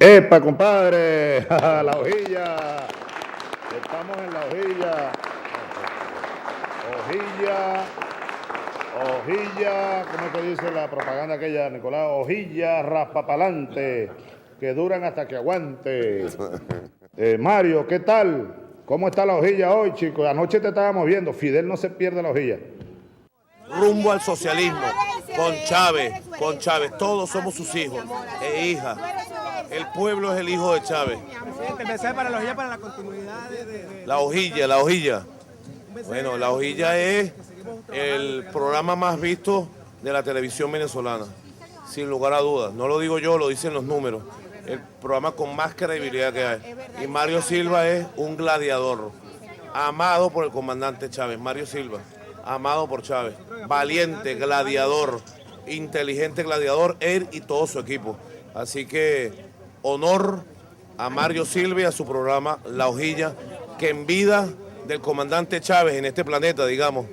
¡Epa, compadre! ¡La hojilla! Estamos en la hojilla. Hojilla, ¿cómo es que dice la propaganda aquella, Nicolás? Hojilla raspapalante, que duran hasta que aguante. Mario, ¿qué tal? ¿Cómo está la hojilla hoy, chicos? Anoche te estábamos viendo, Fidel no se pierde la hojilla. Rumbo al socialismo, con Chávez, todos somos sus hijos e hijas. El pueblo es el hijo de Chávez. Presidente, el mensaje para la hojilla, para la continuidad de... La hojilla. Bueno, la hojilla es el programa más visto de la televisión venezolana, sin lugar a dudas. No lo digo yo, lo dicen los números. El programa con más credibilidad que hay. Y Mario Silva es un gladiador, amado por el comandante Chávez. Mario Silva, amado por Chávez. Valiente, gladiador, inteligente gladiador, él y todo su equipo. Así que honor a Mario Silva y a su programa La Hojilla, que en vida del comandante Chávez en este planeta, digamos,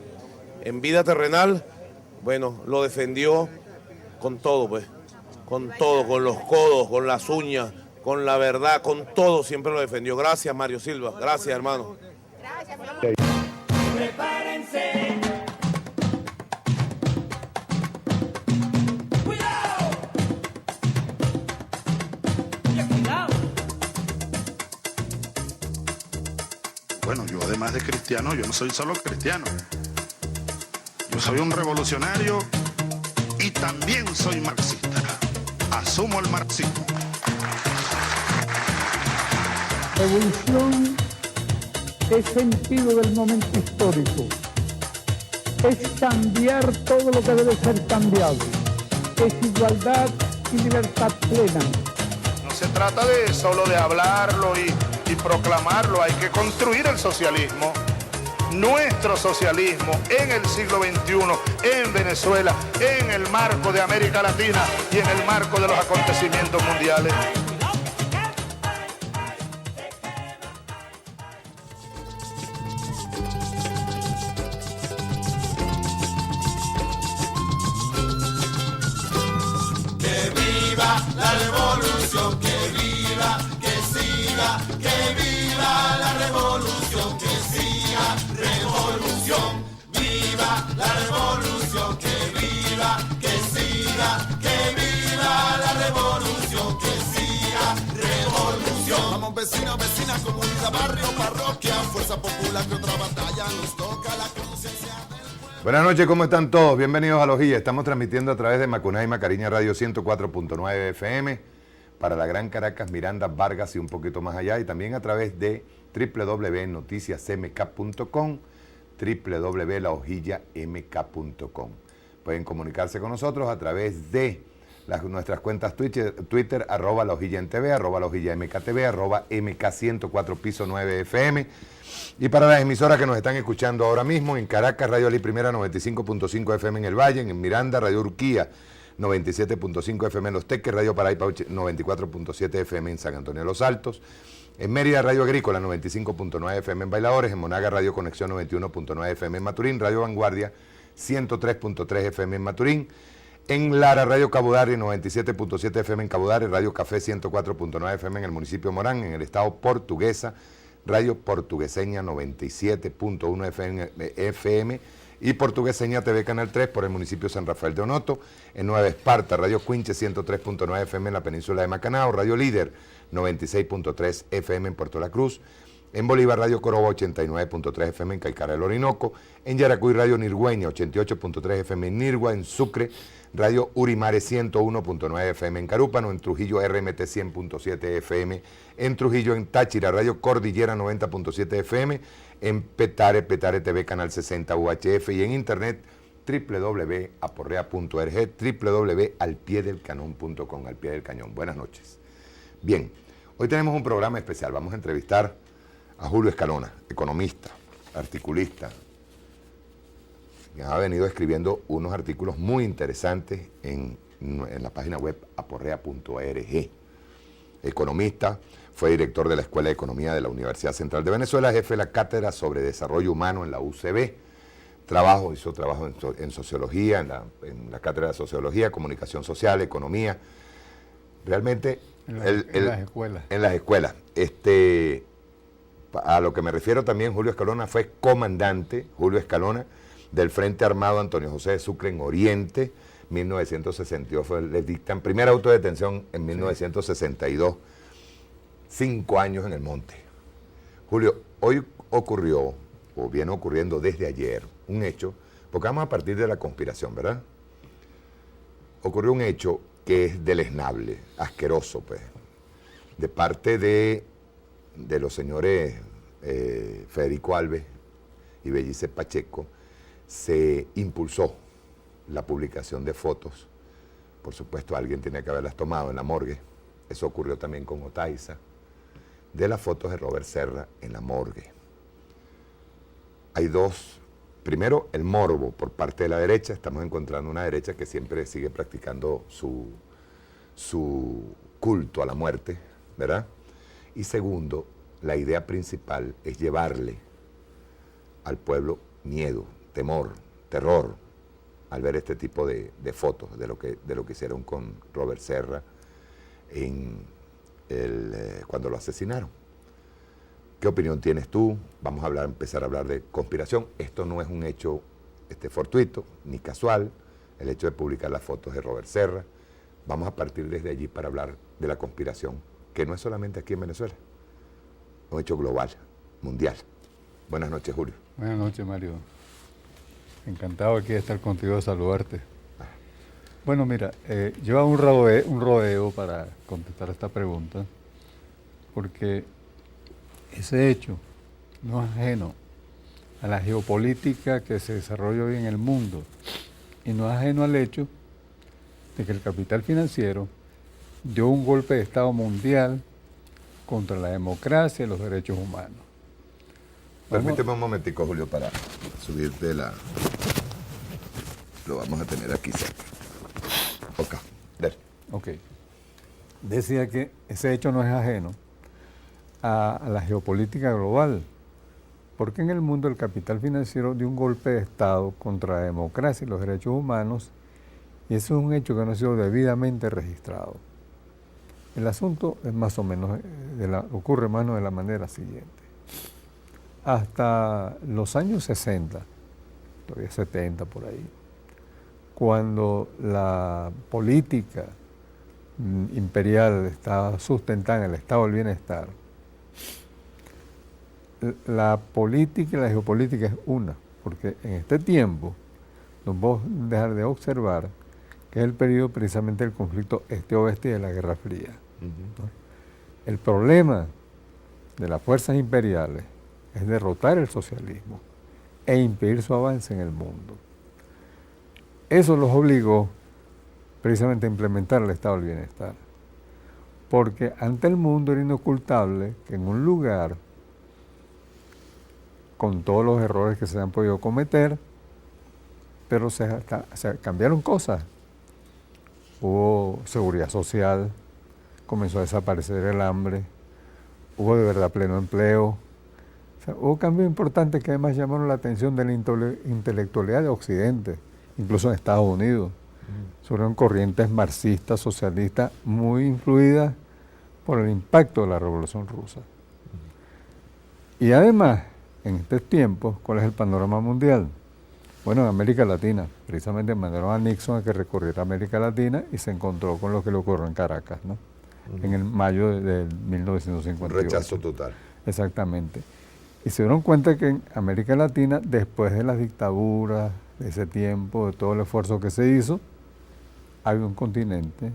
en vida terrenal, bueno, lo defendió con todo, pues, con todo, con los codos, con las uñas, con la verdad, con todo, siempre lo defendió. Gracias, Mario Silva, gracias, hermano. Gracias, prepárense. Bueno, yo además de cristiano, yo no soy solo cristiano. Yo soy un revolucionario y también soy marxista. Asumo el marxismo. Revolución es sentido del momento histórico. Es cambiar todo lo que debe ser cambiado. Es igualdad y libertad plena. No se trata de solo de hablarlo y proclamarlo, hay que construir el socialismo, nuestro socialismo en el siglo XXI, en Venezuela, en el marco de América Latina y en el marco de los acontecimientos mundiales. Que viva la revolución, que viva, que siga, que viva la revolución, que siga, revolución, viva la revolución, que viva, que siga, que viva la revolución, que siga, revolución. Vamos vecinos, vecinas, comunidad, barrio, parroquia, fuerza popular que otra batalla nos toca la conciencia del pueblo. Buenas noches, ¿cómo están todos? Bienvenidos a La Hojilla. Estamos transmitiendo a través de Macuná y Macariña Radio 104.9 FM para la Gran Caracas, Miranda, Vargas y un poquito más allá, y también a través de www.noticiasmk.com, www.lahojillamk.com. Pueden comunicarse con nosotros a través de nuestras cuentas Twitter, @lahojillamtv, @lahojillamktv, @mk104 piso 9 FM. Y para las emisoras que nos están escuchando ahora mismo, en Caracas, Radio Ali Primera 95.5 FM en el Valle, en Miranda, Radio Urquía 97.5 FM en Los Teques, Radio Paraíba 94.7 FM en San Antonio de los Altos, en Mérida, Radio Agrícola 95.9 FM en Bailadores, en Monaga, Radio Conexión 91.9 FM en Maturín, Radio Vanguardia 103.3 FM en Maturín, en Lara, Radio Cabudare 97.7 FM en Cabudare, Radio Café 104.9 FM en el municipio de Morán, en el estado Portuguesa, Radio Portugueseña 97.1 FM y Portugueseña TV Canal 3 por el municipio de San Rafael de Onoto, en Nueva Esparta, Radio Cuinche 103.9 FM en la península de Macanao, Radio Líder 96.3 FM en Puerto La Cruz, en Bolívar, Radio Coroba 89.3 FM en Caicara del Orinoco, en Yaracuy, Radio Nirgüeña 88.3 FM en Nirgua, en Sucre, Radio Urimare 101.9 FM en Carúpano, en Trujillo RMT 100.7 FM, en Trujillo, en Táchira, Radio Cordillera 90.7 FM, en Petare TV Canal 60 UHF y en internet www.aporrea.org, www.alpiedelcañón.com, al pie del cañón. Buenas noches. Bien, hoy tenemos un programa especial. Vamos a entrevistar a Julio Escalona, economista, articulista, que ha venido escribiendo unos artículos muy interesantes en la página web aporrea.org. Economista, fue director de la Escuela de Economía de la Universidad Central de Venezuela, jefe de la Cátedra sobre Desarrollo Humano en la UCB. Hizo trabajo en sociología, en la Cátedra de Sociología, Comunicación Social, Economía. Realmente En las escuelas. En las escuelas. A lo que me refiero también, Julio Escalona fue comandante, Julio Escalona, del Frente Armado Antonio José de Sucre en Oriente, 1962, les dictan primera autodetención en 1962, 5 años en el monte. Julio, hoy ocurrió, o viene ocurriendo desde ayer, un hecho, porque vamos a partir de la conspiración, ¿verdad? Ocurrió un hecho que es deleznable, asqueroso, pues, de parte de los señores Federico Alves y Bellice Pacheco. Se impulsó la publicación de fotos. Por supuesto, alguien tenía que haberlas tomado en la morgue. Eso ocurrió también con Otaiza, de las fotos de Robert Serra en la morgue. Hay dos. Primero, el morbo por parte de la derecha. Estamos encontrando una derecha que siempre sigue practicando su culto a la muerte, ¿verdad? Y segundo, la idea principal es llevarle al pueblo miedo, temor, terror, al ver este tipo de fotos de lo que hicieron con Robert Serra cuando lo asesinaron. ¿Qué opinión tienes tú? Vamos a empezar a hablar de conspiración. Esto no es un hecho fortuito ni casual, el hecho de publicar las fotos de Robert Serra. Vamos a partir desde allí para hablar de la conspiración, que no es solamente aquí en Venezuela, es un hecho global, mundial. Buenas noches, Julio. Buenas noches, Mario. Encantado aquí de estar contigo, de saludarte. Bueno, mira, yo hago un rodeo para contestar esta pregunta, porque ese hecho no es ajeno a la geopolítica que se desarrolla hoy en el mundo, y no es ajeno al hecho de que el capital financiero dio un golpe de Estado mundial contra la democracia y los derechos humanos. Permíteme un momentico, Julio, para subirte la... Lo vamos a tener aquí cerca. Ok. Decía que ese hecho no es ajeno a la geopolítica global, porque en el mundo el capital financiero dio un golpe de Estado contra la democracia y los derechos humanos, y eso es un hecho que no ha sido debidamente registrado. El asunto es más o menos, ocurre más o menos de la manera siguiente. Hasta los años 60, todavía 70 por ahí, cuando la política imperial estaba sustentada en el estado del bienestar, la política y la geopolítica es una, porque en este tiempo no podemos dejar de observar que es el periodo precisamente del conflicto este-oeste y de la Guerra Fría. ¿No? El problema de las fuerzas imperiales es derrotar el socialismo e impedir su avance en el mundo. Eso los obligó precisamente a implementar el estado del bienestar, porque ante el mundo era inocultable que en un lugar, con todos los errores que se han podido cometer, pero se cambiaron cosas. Hubo seguridad social, comenzó a desaparecer el hambre, hubo de verdad pleno empleo. O sea, hubo cambios importantes que además llamaron la atención de la intelectualidad de Occidente, incluso en Estados Unidos. Surgieron corrientes marxistas, socialistas, muy influidas por el impacto de la Revolución Rusa. Y además, en estos tiempos, ¿cuál es el panorama mundial? Bueno, en América Latina, precisamente mandaron a Nixon a que recorriera América Latina y se encontró con lo que le ocurrió en Caracas, ¿no? En el mayo de 1958. Un rechazo total. Exactamente. Y se dieron cuenta que en América Latina, después de las dictaduras, de ese tiempo, de todo el esfuerzo que se hizo, había un continente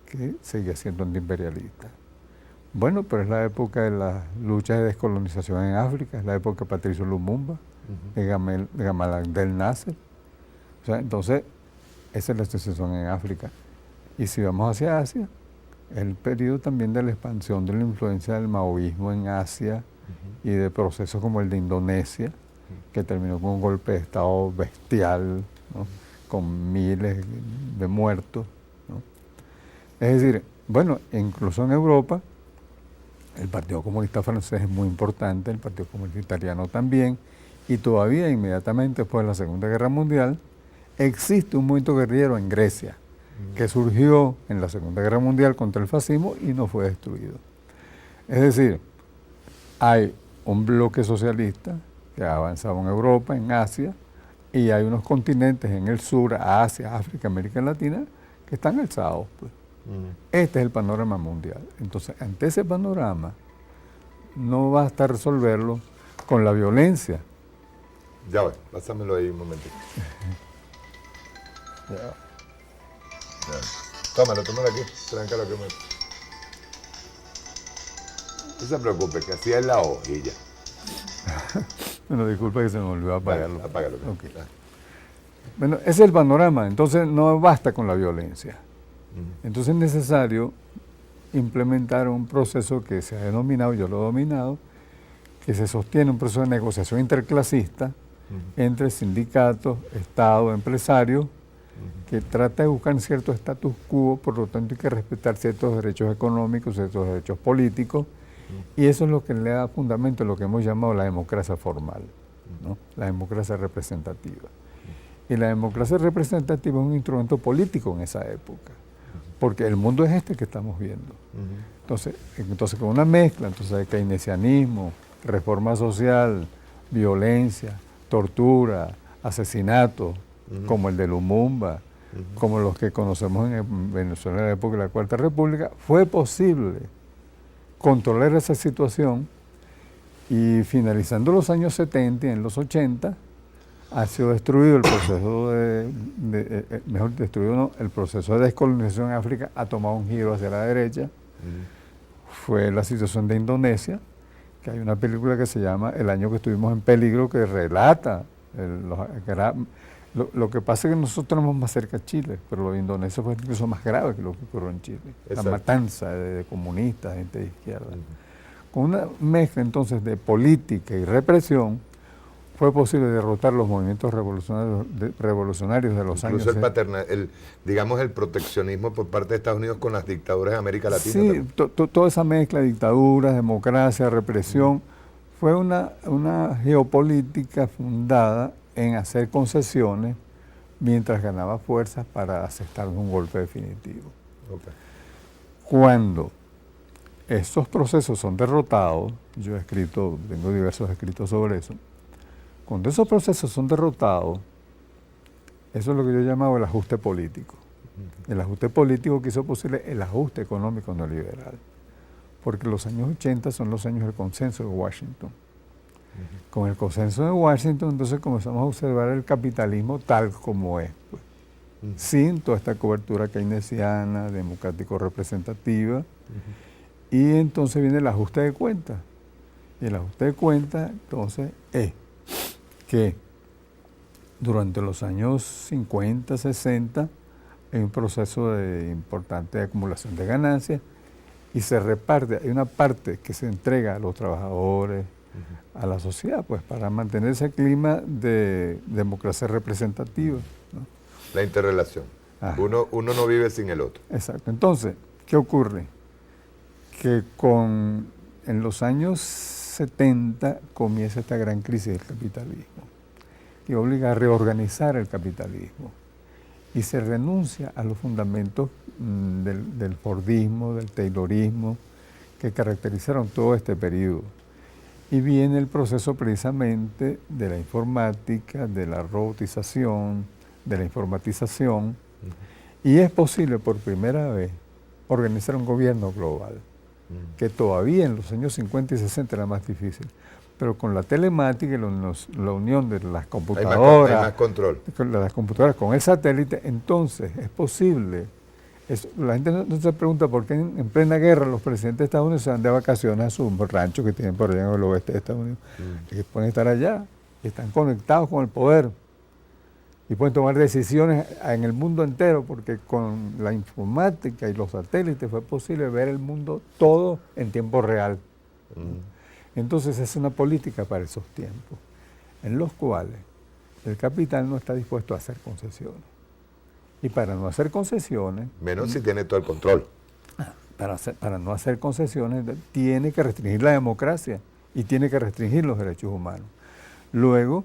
que seguía siendo antiimperialista. Bueno, pero es la época de las luchas de descolonización en África, es la época de Patricio Lumumba, de Gamal Abdel Nasser. O sea, entonces, esa es la situación en África. Y si vamos hacia Asia, es el periodo también de la expansión de la influencia del maoísmo en Asia y de procesos como el de Indonesia, que terminó con un golpe de Estado bestial, ¿no? Con miles de muertos, ¿no? Es decir, bueno, incluso en Europa, el Partido Comunista Francés es muy importante, el Partido Comunista Italiano también, y todavía inmediatamente después de la Segunda Guerra Mundial existe un movimiento guerrillero en Grecia, que surgió en la Segunda Guerra Mundial contra el fascismo y no fue destruido. Es decir, hay un bloque socialista que ha avanzado en Europa, en Asia, y hay unos continentes en el sur, Asia, África, América Latina, que están alzados. Pues. Este es el panorama mundial. Entonces, ante ese panorama, no basta resolverlo con la violencia. Ya voy, pásamelo ahí un momentito. Ya. Tómalo aquí, tranca lo que me... No se preocupe, que así es la hojilla. Bueno, disculpa que se me olvidó apagarlo. Vale, apágalo. Okay. Bueno, ese es el panorama, entonces no basta con la violencia. Entonces es necesario implementar un proceso que se ha denominado, yo lo he dominado, que se sostiene un proceso de negociación interclasista entre sindicatos, Estado, empresarios, que trata de buscar cierto status quo, por lo tanto hay que respetar ciertos derechos económicos, ciertos derechos políticos, y eso es lo que le da fundamento a lo que hemos llamado la democracia formal, ¿no? La democracia representativa. Y la democracia representativa es un instrumento político en esa época, porque el mundo es este que estamos viendo. Entonces con una mezcla de keynesianismo, reforma social, violencia, tortura, asesinatos, como el de Lumumba, como los que conocemos en Venezuela en la época de la Cuarta República, fue posible controlar esa situación y finalizando los años 70 y en los 80 ha sido destruido el proceso el proceso de descolonización en África ha tomado un giro hacia la derecha. Fue la situación de Indonesia, que hay una película que se llama El año que estuvimos en peligro, que relata lo que pasa es que nosotros tenemos más cerca a Chile, pero lo de Indonesia fue incluso más grave que lo que ocurrió en Chile. Exacto. La matanza de comunistas, gente de izquierda. Con una mezcla entonces de política y represión, fue posible derrotar los movimientos revolucionarios de los Incluso años... digamos el proteccionismo por parte de Estados Unidos con las dictaduras de América Latina. Sí, toda esa mezcla de dictaduras, democracia, represión, fue una geopolítica fundada en hacer concesiones mientras ganaba fuerzas para aceptar un golpe definitivo. Okay. Cuando estos procesos son derrotados, yo tengo diversos escritos sobre eso, cuando esos procesos son derrotados, eso es lo que yo llamaba el ajuste político. El ajuste político que hizo posible el ajuste económico neoliberal, porque los años 80 son los años del consenso de Washington. Con el consenso de Washington, entonces comenzamos a observar el capitalismo tal como es, pues, sin toda esta cobertura keynesiana, democrático-representativa, y entonces viene el ajuste de cuentas. Y el ajuste de cuentas, entonces, es que durante los años 50, 60, hay un proceso de importante acumulación de ganancias y se reparte, hay una parte que se entrega a los trabajadores, a la sociedad, pues para mantener ese clima de democracia representativa, ¿no? La interrelación. Uno no vive sin el otro. Exacto. Entonces, ¿qué ocurre? Que en los años 70 comienza esta gran crisis del capitalismo que obliga a reorganizar el capitalismo y se renuncia a los fundamentos del Fordismo, del Taylorismo que caracterizaron todo este periodo. Y viene el proceso precisamente de la informática, de la robotización, de la informatización, y es posible por primera vez organizar un gobierno global, que todavía en los años 50 y 60 era más difícil, pero con la telemática y la unión de las computadoras, hay más control. Las computadoras con el satélite, entonces es posible. La gente no se pregunta por qué en plena guerra los presidentes de Estados Unidos se van de vacaciones a sus ranchos que tienen por allá en el oeste de Estados Unidos. Que pueden estar allá, están conectados con el poder y pueden tomar decisiones en el mundo entero, porque con la informática y los satélites fue posible ver el mundo todo en tiempo real. Entonces es una política para esos tiempos, en los cuales el capital no está dispuesto a hacer concesiones. Y para no hacer concesiones... Menos si tiene todo el control. Para no hacer concesiones, tiene que restringir la democracia y tiene que restringir los derechos humanos. Luego,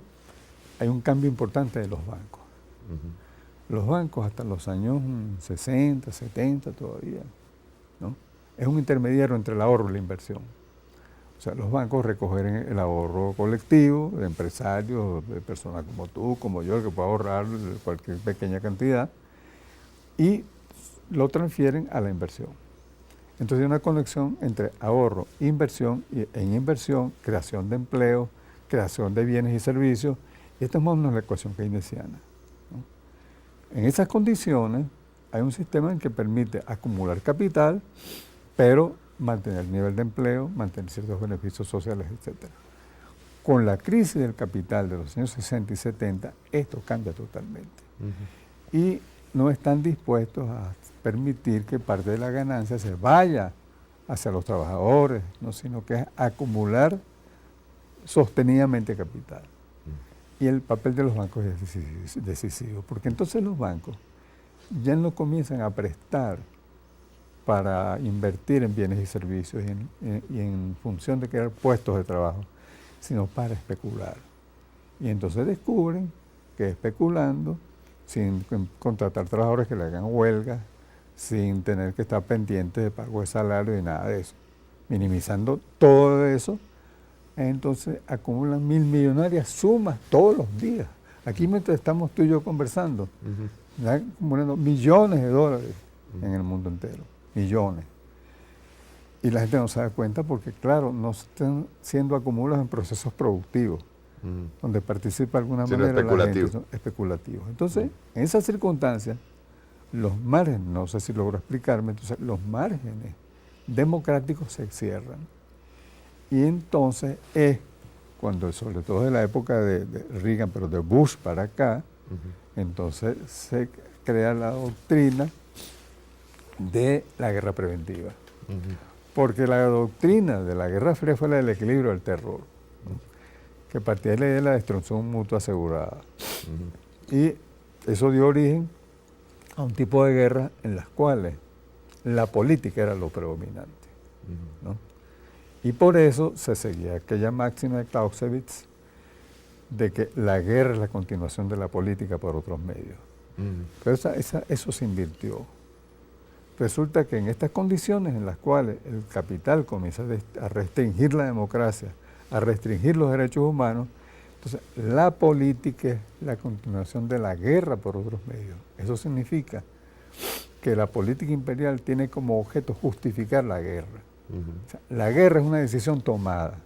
hay un cambio importante de los bancos. los bancos hasta los años 60, 70 todavía, ¿no? Es un intermediario entre el ahorro y la inversión. O sea, los bancos recogen el ahorro colectivo de empresarios, de personas como tú, como yo, que puede ahorrar cualquier pequeña cantidad, y lo transfieren a la inversión. Entonces hay una conexión entre ahorro, inversión, y en inversión, creación de empleo, creación de bienes y servicios, y esta es más o menos la ecuación keynesiana, ¿no? En esas condiciones hay un sistema en que permite acumular capital, pero mantener el nivel de empleo, mantener ciertos beneficios sociales, etc. Con la crisis del capital de los años 60 y 70, esto cambia totalmente. Y no están dispuestos a permitir que parte de la ganancia se vaya hacia los trabajadores, ¿no? Sino que es acumular sostenidamente capital. Y el papel de los bancos es decisivo, porque entonces los bancos ya no comienzan a prestar para invertir en bienes y servicios y en función de crear puestos de trabajo, sino para especular. Y entonces descubren que especulando, sin contratar trabajadores que le hagan huelga, sin tener que estar pendientes de pago de salario y nada de eso, minimizando todo eso, entonces acumulan millonarias sumas todos los días. Aquí mientras estamos tú y yo conversando, están acumulando millones de dólares en el mundo entero, millones. Y la gente no se da cuenta porque, claro, no están siendo acumulados en procesos productivos, donde participa de alguna manera la gente, son especulativos. Entonces, en esas circunstancias, los márgenes, no sé si logro explicarme, entonces los márgenes democráticos se cierran. Y entonces es cuando, sobre todo de la época de Reagan, pero de Bush para acá, entonces se crea la doctrina de la guerra preventiva. Porque la doctrina de la Guerra Fría fue la del equilibrio del terror, ¿no? Que partía de la idea de la destrucción mutua asegurada. Y eso dio origen a un tipo de guerra en las cuales la política era lo predominante, ¿no? Y por eso se seguía aquella máxima de Clausewitz de que la guerra es la continuación de la política por otros medios. Pero eso se invirtió. Resulta que en estas condiciones en las cuales el capital comienza a restringir la democracia, a restringir los derechos humanos, entonces la política es la continuación de la guerra por otros medios. Eso significa que la política imperial tiene como objeto justificar la guerra. O sea, la guerra es una decisión tomada,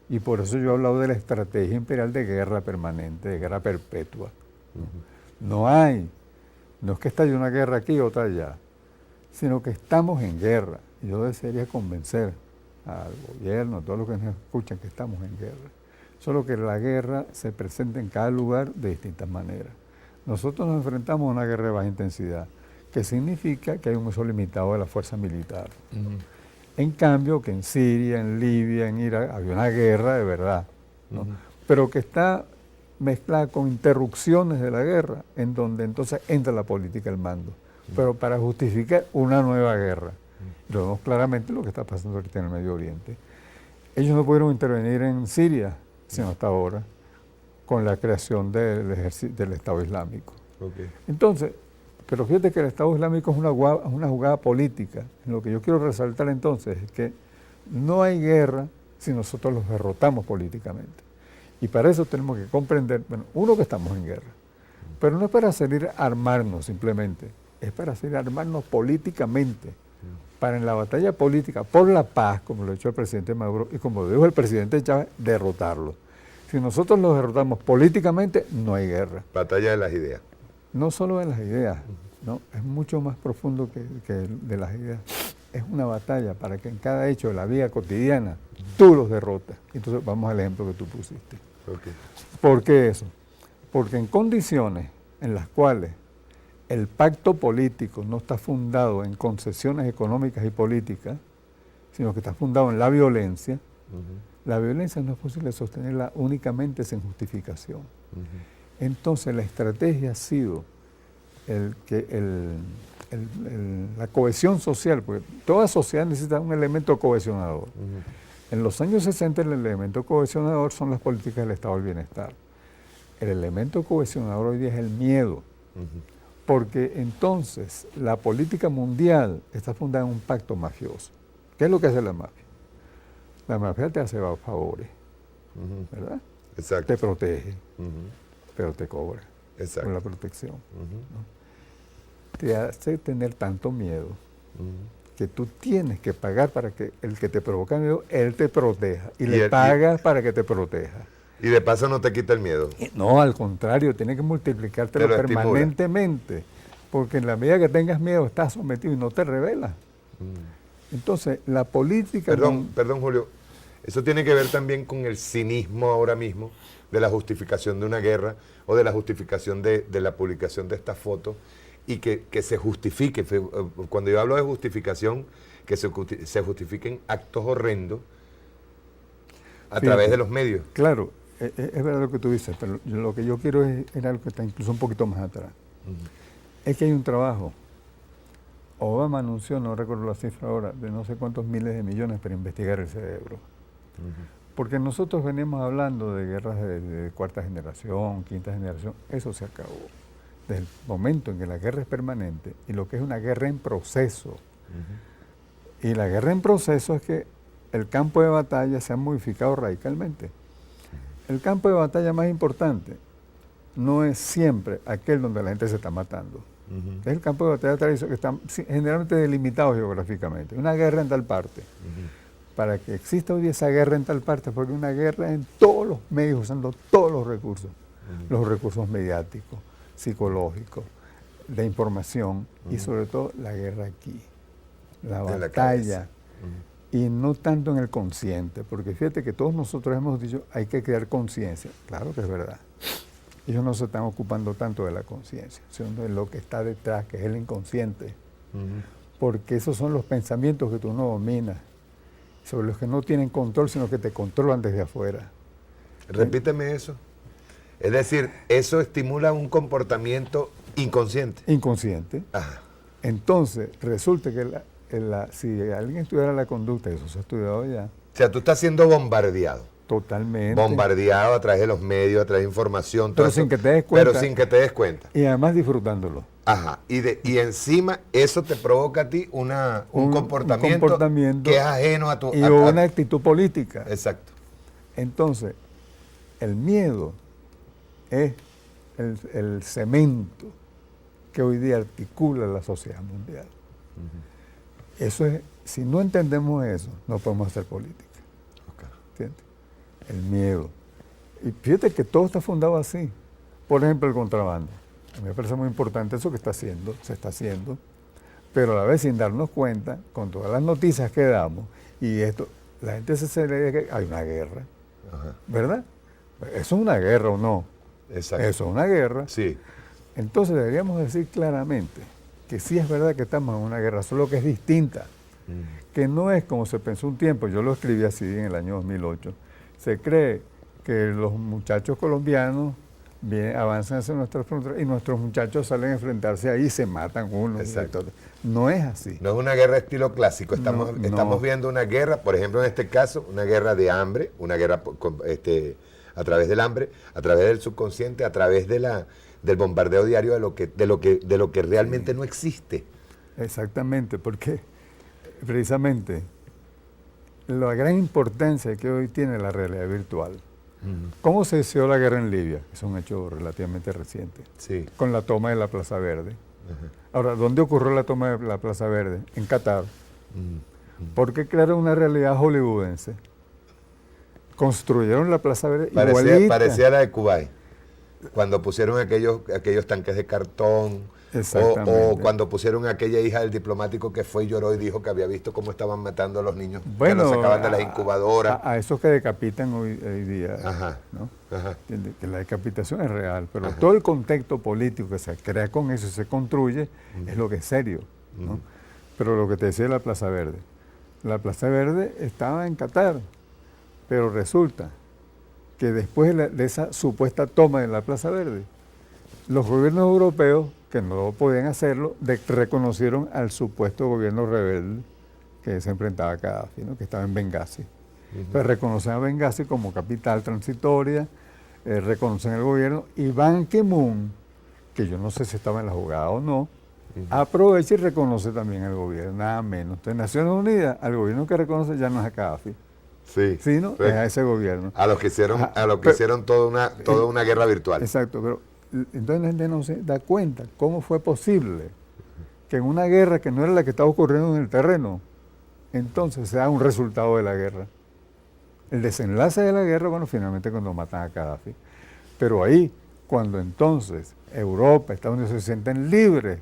y por eso yo he hablado de la estrategia imperial de guerra permanente, de guerra perpetua. No es que estalle una guerra aquí y otra allá, sino que estamos en guerra. Y yo desearía convencer al gobierno, a todos los que nos escuchan, que estamos en guerra. Solo que la guerra se presenta en cada lugar de distintas maneras. Nosotros nos enfrentamos a una guerra de baja intensidad, que significa que hay un uso limitado de la fuerza militar. En cambio, que en Siria, en Libia, en Irak, había una guerra de verdad, ¿no? Pero que está mezclada con interrupciones de la guerra, en donde entonces entra la política al mando, pero para justificar una nueva guerra. Lo vemos claramente lo que está pasando ahorita en el Medio Oriente. Ellos no pudieron intervenir en Siria, sino hasta ahora, con la creación del Estado Islámico. Entonces, pero fíjate que el Estado Islámico es una jugada política. Lo que yo quiero resaltar entonces es que no hay guerra si nosotros los derrotamos políticamente. Y para eso tenemos que comprender, bueno, uno, que estamos en guerra, pero no es para salir a armarnos simplemente, es para salir a armarnos políticamente, para en la batalla política por la paz, como lo ha hecho el presidente Maduro y como lo dijo el presidente Chávez, derrotarlo. Si nosotros los derrotamos políticamente, no hay guerra. Batalla de las ideas. No solo de las ideas, ¿no? Es mucho más profundo que de las ideas. Es una batalla para que en cada hecho de la vida cotidiana tú los derrotas. Entonces vamos al ejemplo que tú pusiste. ¿Por qué eso? Porque en condiciones en las cuales el pacto político no está fundado en concesiones económicas y políticas, sino que está fundado en la violencia, la violencia no es posible sostenerla únicamente sin justificación. Entonces la estrategia ha sido la cohesión social, porque toda sociedad necesita un elemento cohesionador. En los años 60 el elemento cohesionador son las políticas del Estado del Bienestar. El elemento cohesionador hoy día es el miedo. Porque entonces la política mundial está fundada en un pacto mafioso. ¿Qué es lo que hace la mafia? La mafia te hace favores, ¿verdad? Exacto. Te protege, pero te cobra Exacto. por la protección. ¿no? Te hace tener tanto miedo que tú tienes que pagar para que el que te provoca miedo, él te proteja. Y le pagas para que te proteja. Y de paso no te quita el miedo. No, al contrario, tiene que multiplicártelo permanentemente. Porque en la medida que tengas miedo, estás sometido y no te rebelas. Entonces, la política... Perdón, Julio. Eso tiene que ver también con el cinismo ahora mismo de la justificación de una guerra o de la justificación de la publicación de esta foto y que se justifique. Cuando yo hablo de justificación, que se justifiquen actos horrendos a través de los medios. Claro, es verdad lo que tú dices, pero lo que yo quiero es algo que está incluso un poquito más atrás. Es que hay un trabajo. Obama anunció, no recuerdo la cifra ahora, de no sé cuántos miles de millones para investigar el cerebro. Porque nosotros venimos hablando de guerras de cuarta generación, quinta generación, eso se acabó. Desde el momento en que la guerra es permanente y lo que es una guerra en proceso. Y la guerra en proceso es que el campo de batalla se ha modificado radicalmente. El campo de batalla más importante no es siempre aquel donde la gente se está matando. Es el campo de batalla tradicional que está generalmente delimitado geográficamente. Una guerra en tal parte. Para que exista hoy día esa guerra en tal parte, porque una guerra en todos los medios, usando todos los recursos mediáticos, psicológicos, de información y sobre todo la guerra aquí, la batalla. Y no tanto en el consciente, porque fíjate que todos nosotros hemos dicho hay que crear conciencia. Claro que es verdad. Ellos no se están ocupando tanto de la conciencia, sino de lo que está detrás, que es el inconsciente. Porque esos son los pensamientos que tú no dominas, sobre los que no tienen control, sino que te controlan desde afuera. Repíteme eso. Es decir, eso estimula un comportamiento inconsciente. Inconsciente. Ajá. Entonces, resulta que si alguien estudiara la conducta, eso se ha estudiado ya. O sea, tú estás siendo bombardeado. Totalmente. Bombardeado a través de los medios, a través de información. Pero sin que te des cuenta. Pero sin que te des cuenta. Y además disfrutándolo. Ajá. Y encima eso te provoca a ti un comportamiento que es ajeno a tu... Y una actitud política. Exacto. Entonces, el miedo es el cemento que hoy día articula la sociedad mundial. Eso es, si no entendemos eso, no podemos hacer política. ¿Entiendes? El miedo. Y fíjate que todo está fundado así. Por ejemplo, el contrabando. A mí me parece muy importante eso que se está haciendo, pero a la vez sin darnos cuenta, con todas las noticias que damos, y esto, la gente se cree que hay una guerra. ¿Verdad? ¿Eso es una guerra o no? Exacto. Eso es una guerra. Sí. Entonces deberíamos decir claramente que sí es verdad que estamos en una guerra, solo que es distinta. Que no es como se pensó un tiempo, yo lo escribí así en el año 2008, se cree que los muchachos colombianos avanzan hacia nuestras fronteras y nuestros muchachos salen a enfrentarse ahí y se matan unos. Exacto. No es así. No es una guerra estilo clásico, estamos viendo una guerra, por ejemplo en este caso, una guerra de hambre, una guerra a través del hambre, a través del subconsciente, a través del bombardeo diario de lo que realmente no existe. Exactamente, porque precisamente la gran importancia que hoy tiene la realidad virtual. ¿Cómo se inició la guerra en Libia? Es un hecho relativamente reciente. Sí. Con la toma de la Plaza Verde. Ahora, ¿dónde ocurrió la toma de la Plaza Verde? En Qatar. Porque crearon una realidad hollywoodense. Construyeron la Plaza Verde igualita. Parecía la de Kuwait. Cuando pusieron aquellos tanques de cartón. O cuando pusieron a aquella hija del diplomático que fue y lloró y dijo que había visto cómo estaban matando a los niños, que los sacaban de las incubadoras. A esos que decapitan hoy día. Ajá. ¿no? Ajá. Que la decapitación es real, pero todo el contexto político que se crea con eso y se construye es lo que es serio. ¿no? Pero lo que te decía de la Plaza Verde. La Plaza Verde estaba en Qatar, pero resulta que después de esa supuesta toma de la Plaza Verde, los gobiernos europeos, que no podían hacerlo, reconocieron al supuesto gobierno rebelde que se enfrentaba a Gaddafi, ¿no? Que estaba en Benghazi. Pues reconocen a Benghazi como capital transitoria, reconocen el gobierno, y Ban Ki-moon, que yo no sé si estaba en la jugada o no, aprovecha y reconoce también al gobierno, nada menos. Entonces, Naciones Unidas, al gobierno que reconoce ya no es a Gaddafi, Sí. sino es a ese gobierno. A los que hicieron, Pero- hicieron toda una guerra virtual. Exacto, pero entonces la gente no se da cuenta cómo fue posible que en una guerra que no era la que estaba ocurriendo en el terreno, entonces se da un resultado de la guerra. El desenlace de la guerra, bueno, finalmente cuando matan a Gaddafi. Pero ahí, cuando entonces Europa, Estados Unidos se sienten libres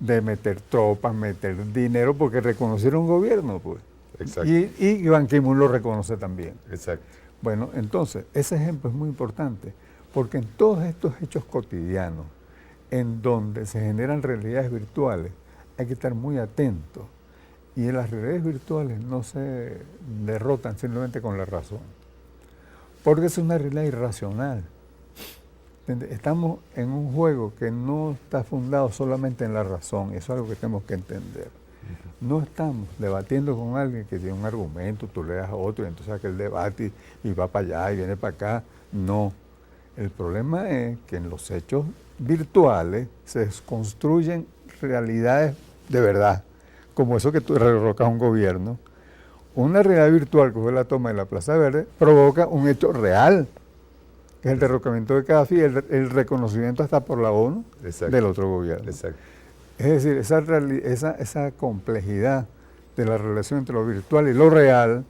de meter tropas, meter dinero, porque reconocieron un gobierno, pues. Exacto. Y Ban Ki-moon lo reconoce también. Exacto. Bueno, entonces, ese ejemplo es muy importante, porque en todos estos hechos cotidianos, en donde se generan realidades virtuales, hay que estar muy atentos. Y en las realidades virtuales no se derrotan simplemente con la razón, porque es una realidad irracional. ¿Entiendes? Estamos en un juego que no está fundado solamente en la razón, eso es algo que tenemos que entender. No estamos debatiendo con alguien que tiene un argumento, tú le das a otro y entonces aquel debate y va para allá y viene para acá. No. El problema es que en los hechos virtuales se construyen realidades de verdad, como eso que tú derrocas a un gobierno. Una realidad virtual, que fue la toma de la Plaza Verde, provoca un hecho real, que es el derrocamiento de Gaddafi, el reconocimiento hasta por la ONU Exacto. del otro gobierno. Exacto. Es decir, esa complejidad de la relación entre lo virtual y lo real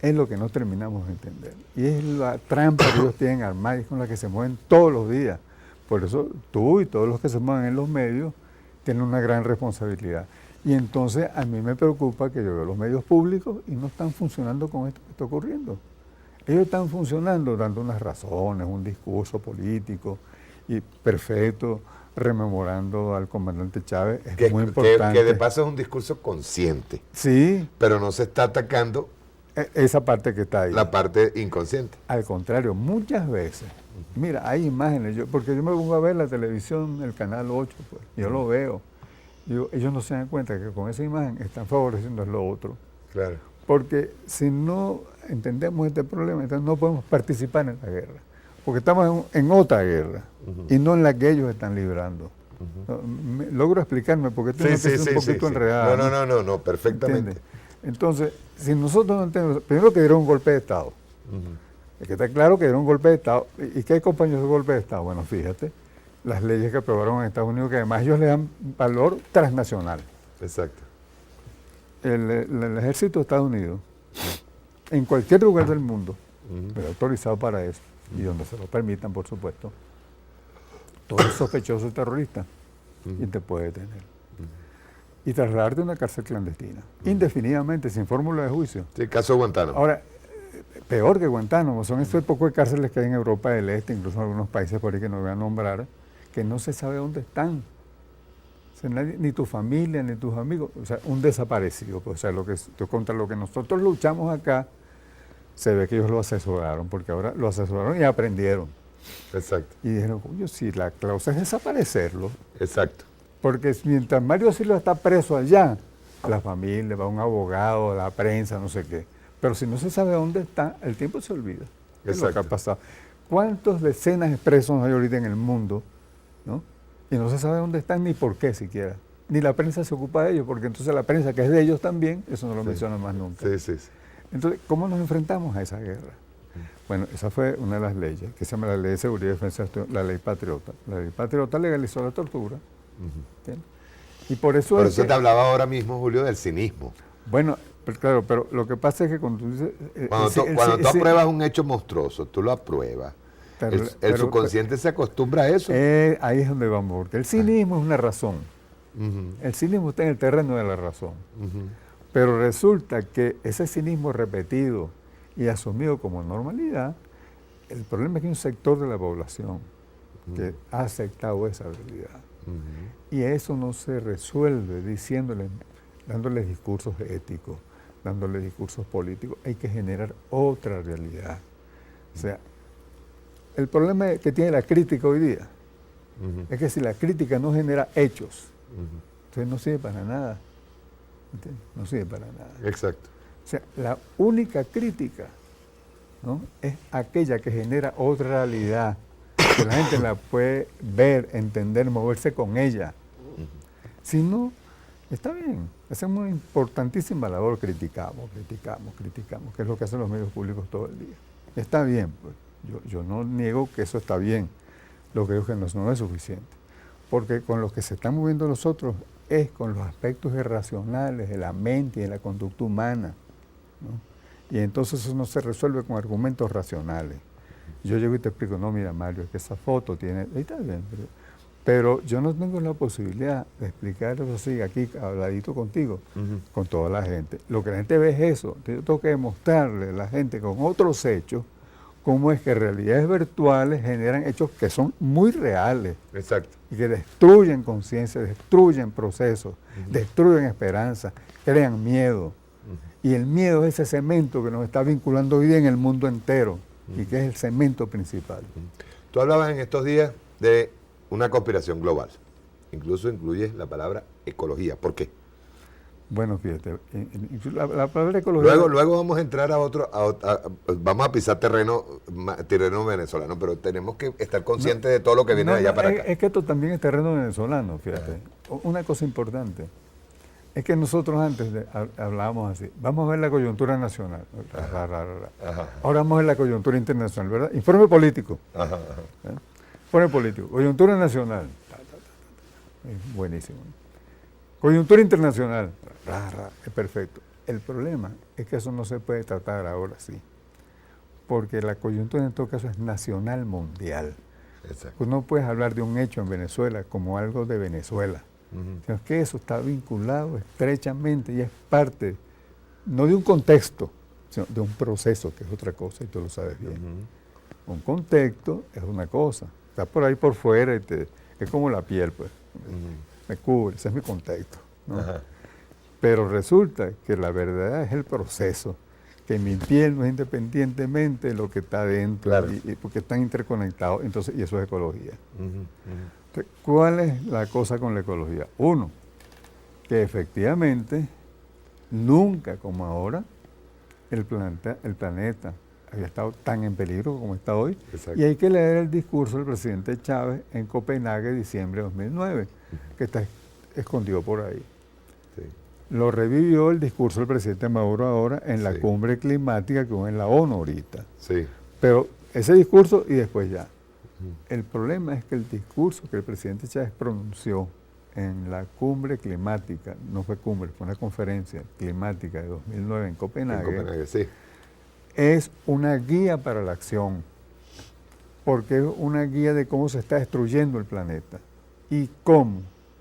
es lo que no terminamos de entender. Y es la trampa que ellos tienen armada y con la que se mueven todos los días. Por eso tú y todos los que se mueven en los medios tienen una gran responsabilidad. Y entonces a mí me preocupa que yo veo los medios públicos y no están funcionando con esto que está ocurriendo. Ellos están funcionando dando unas razones, un discurso político y perfecto, rememorando al comandante Chávez, es muy importante. Que de paso es un discurso consciente, Sí, pero no se está atacando esa parte que está ahí. la parte inconsciente. Al contrario, muchas veces, mira, hay imágenes, porque yo me pongo a ver la televisión, el canal 8, pues, yo lo veo. Digo, ellos no se dan cuenta que con esa imagen están favoreciendo lo otro. Claro. Porque si no entendemos este problema, entonces no podemos participar en la guerra. Porque estamos en otra guerra y no en la que ellos están librando. Logro explicarme porque tú me un poquito enredado. No, perfectamente. ¿Entiendes? Entonces, si nosotros no entendemos, primero que dieron un golpe de Estado. Es que está claro que dieron un golpe de Estado. ¿Y qué acompañó ese golpe de Estado? Bueno, fíjate, las leyes que aprobaron en Estados Unidos, que además ellos le dan valor transnacional. Exacto. El ejército de Estados Unidos, en cualquier lugar del mundo, pero autorizado para eso, y donde se lo permitan, por supuesto, todo es sospechoso terrorista y te puede detener. Y trasladarte a una cárcel clandestina, indefinidamente, sin fórmula de juicio. Sí, caso de Guantánamo. Ahora, peor que Guantánamo, son estos pocos cárceles que hay en Europa del Este, incluso en algunos países por ahí que no voy a nombrar, que no se sabe dónde están. O sea, ni tu familia, ni tus amigos, o sea, un desaparecido. Pues, o sea, contra lo que nosotros luchamos acá, se ve que ellos lo asesoraron, porque ahora lo asesoraron y aprendieron. Exacto. Y dijeron, coño, si la causa es desaparecerlo, Exacto. porque mientras Mario Silva está preso allá, la familia, va un abogado, la prensa, no sé qué. Pero si no se sabe dónde está, el tiempo se olvida. Es lo que ha pasado. ¿Cuántos decenas de presos hay ahorita en el mundo, ¿no? Y no se sabe dónde están ni por qué siquiera. Ni la prensa se ocupa de ellos, porque entonces la prensa, que es de ellos también, eso no lo menciona más nunca. Sí. Entonces, ¿cómo nos enfrentamos a esa guerra? Bueno, esa fue una de las leyes, que se llama la Ley de Seguridad y Defensa, la Ley Patriota. La Ley Patriota legalizó la tortura. Y por eso te hablaba ahora mismo, Julio, del cinismo. Bueno, pues claro, pero lo que pasa es que cuando tú dices... Cuando tú apruebas un hecho monstruoso, tú lo apruebas. El subconsciente se acostumbra a eso. Ahí es donde vamos, porque el cinismo es una razón. El cinismo está en el terreno de la razón. Pero resulta que ese cinismo repetido y asumido como normalidad, el problema es que hay un sector de la población que ha aceptado esa realidad. Y eso no se resuelve dándoles discursos éticos, dándoles discursos políticos. Hay que generar otra realidad. O sea, el problema que tiene la crítica hoy día es que si la crítica no genera hechos, entonces no sirve para nada. ¿Entiendes? No sirve para nada. Exacto. O sea, la única crítica, ¿no?, es aquella que genera otra realidad, que la gente la puede ver, entender, moverse con ella. Si no, está bien, hacemos una importantísima labor, criticamos, que es lo que hacen los medios públicos todo el día. Está bien, pues. Yo no niego que eso está bien, lo que digo que no es suficiente, porque con lo que se están moviendo nosotros es con los aspectos irracionales de la mente y de la conducta humana, ¿no? Y entonces eso no se resuelve con argumentos racionales. Yo llego y te explico, no, mira Mario, es que esa foto tiene, y está bien, pero yo no tengo la posibilidad de explicarlo así, aquí, habladito contigo, con toda la gente. Lo que la gente ve es eso, yo tengo que demostrarle a la gente con otros hechos cómo es que realidades virtuales generan hechos que son muy reales. Exacto. Y que destruyen conciencia, destruyen procesos, destruyen esperanza, crean miedo. Y el miedo es ese cemento que nos está vinculando hoy día en el mundo entero y que es el cemento principal. Tú hablabas en estos días de una conspiración global. Incluso incluye la palabra ecología. ¿Por qué? Bueno, fíjate, la palabra ecología... Luego vamos a entrar vamos a pisar terreno venezolano, pero tenemos que estar conscientes de todo lo que viene de allá para acá. Es que esto también es terreno venezolano, fíjate. Una cosa importante, es que nosotros antes hablábamos así, vamos a ver la coyuntura nacional, ahora vamos a ver la coyuntura internacional, ¿verdad? Informe político. Informe político, coyuntura nacional, buenísimo. Coyuntura internacional, es perfecto. El problema es que eso no se puede tratar ahora sí, porque la coyuntura en todo caso es nacional mundial. Exacto. Pues no puedes hablar de un hecho en Venezuela como algo de Venezuela, sino que eso está vinculado estrechamente y es parte, no de un contexto, sino de un proceso, que es otra cosa, y tú lo sabes bien. Un contexto es una cosa, está por ahí por fuera, es como la piel, pues. Me cubre, ese es mi contexto, ¿no? Pero resulta que la verdad es el proceso, que mi piel no es independientemente de lo que está dentro, claro. y porque están interconectados, entonces, y eso es ecología. Entonces, ¿cuál es la cosa con la ecología? Uno, que efectivamente, nunca como ahora, el planeta había estado tan en peligro como está hoy. Exacto. Y hay que leer el discurso del presidente Chávez en Copenhague, diciembre de 2009, que está escondido por ahí. Sí. Lo revivió el discurso del presidente Maduro ahora en la cumbre climática que hubo en la ONU ahorita. Sí. Pero ese discurso y después ya. El problema es que el discurso que el presidente Chávez pronunció en la cumbre climática, no fue cumbre, fue una conferencia climática de 2009 en Copenhague, sí, es una guía para la acción, porque es una guía de cómo se está destruyendo el planeta y cómo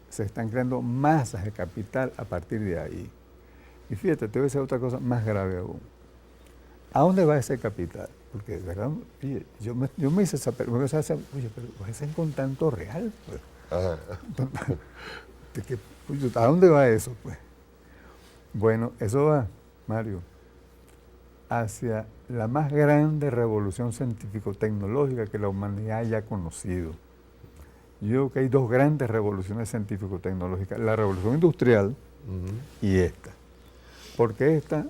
se están creando masas de capital a partir de ahí. Y fíjate, te voy a decir otra cosa más grave aún. ¿A dónde va ese capital? Porque, de verdad, oye, yo me hice esa pregunta, oye, pero ¿es con tanto real? Pues? ¿A dónde va eso? Pues? Bueno, eso va, Mario, hacia la más grande revolución científico-tecnológica que la humanidad haya conocido. Yo creo que hay dos grandes revoluciones científico-tecnológicas, la revolución industrial y esta. Porque esta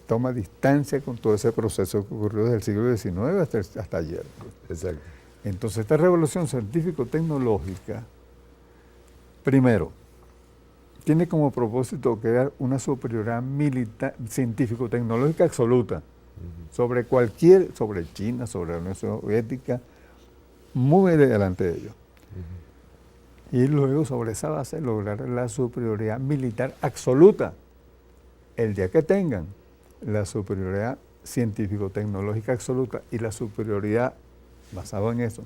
toma distancia con todo ese proceso que ocurrió desde el siglo XIX hasta ayer. Exacto. Entonces, esta revolución científico-tecnológica, primero, tiene como propósito crear una superioridad militar, científico-tecnológica absoluta sobre China, sobre la Unión Soviética, muy delante de ellos. Y luego sobre esa base lograr la superioridad militar absoluta. El día que tengan la superioridad científico-tecnológica absoluta y la superioridad basada en eso,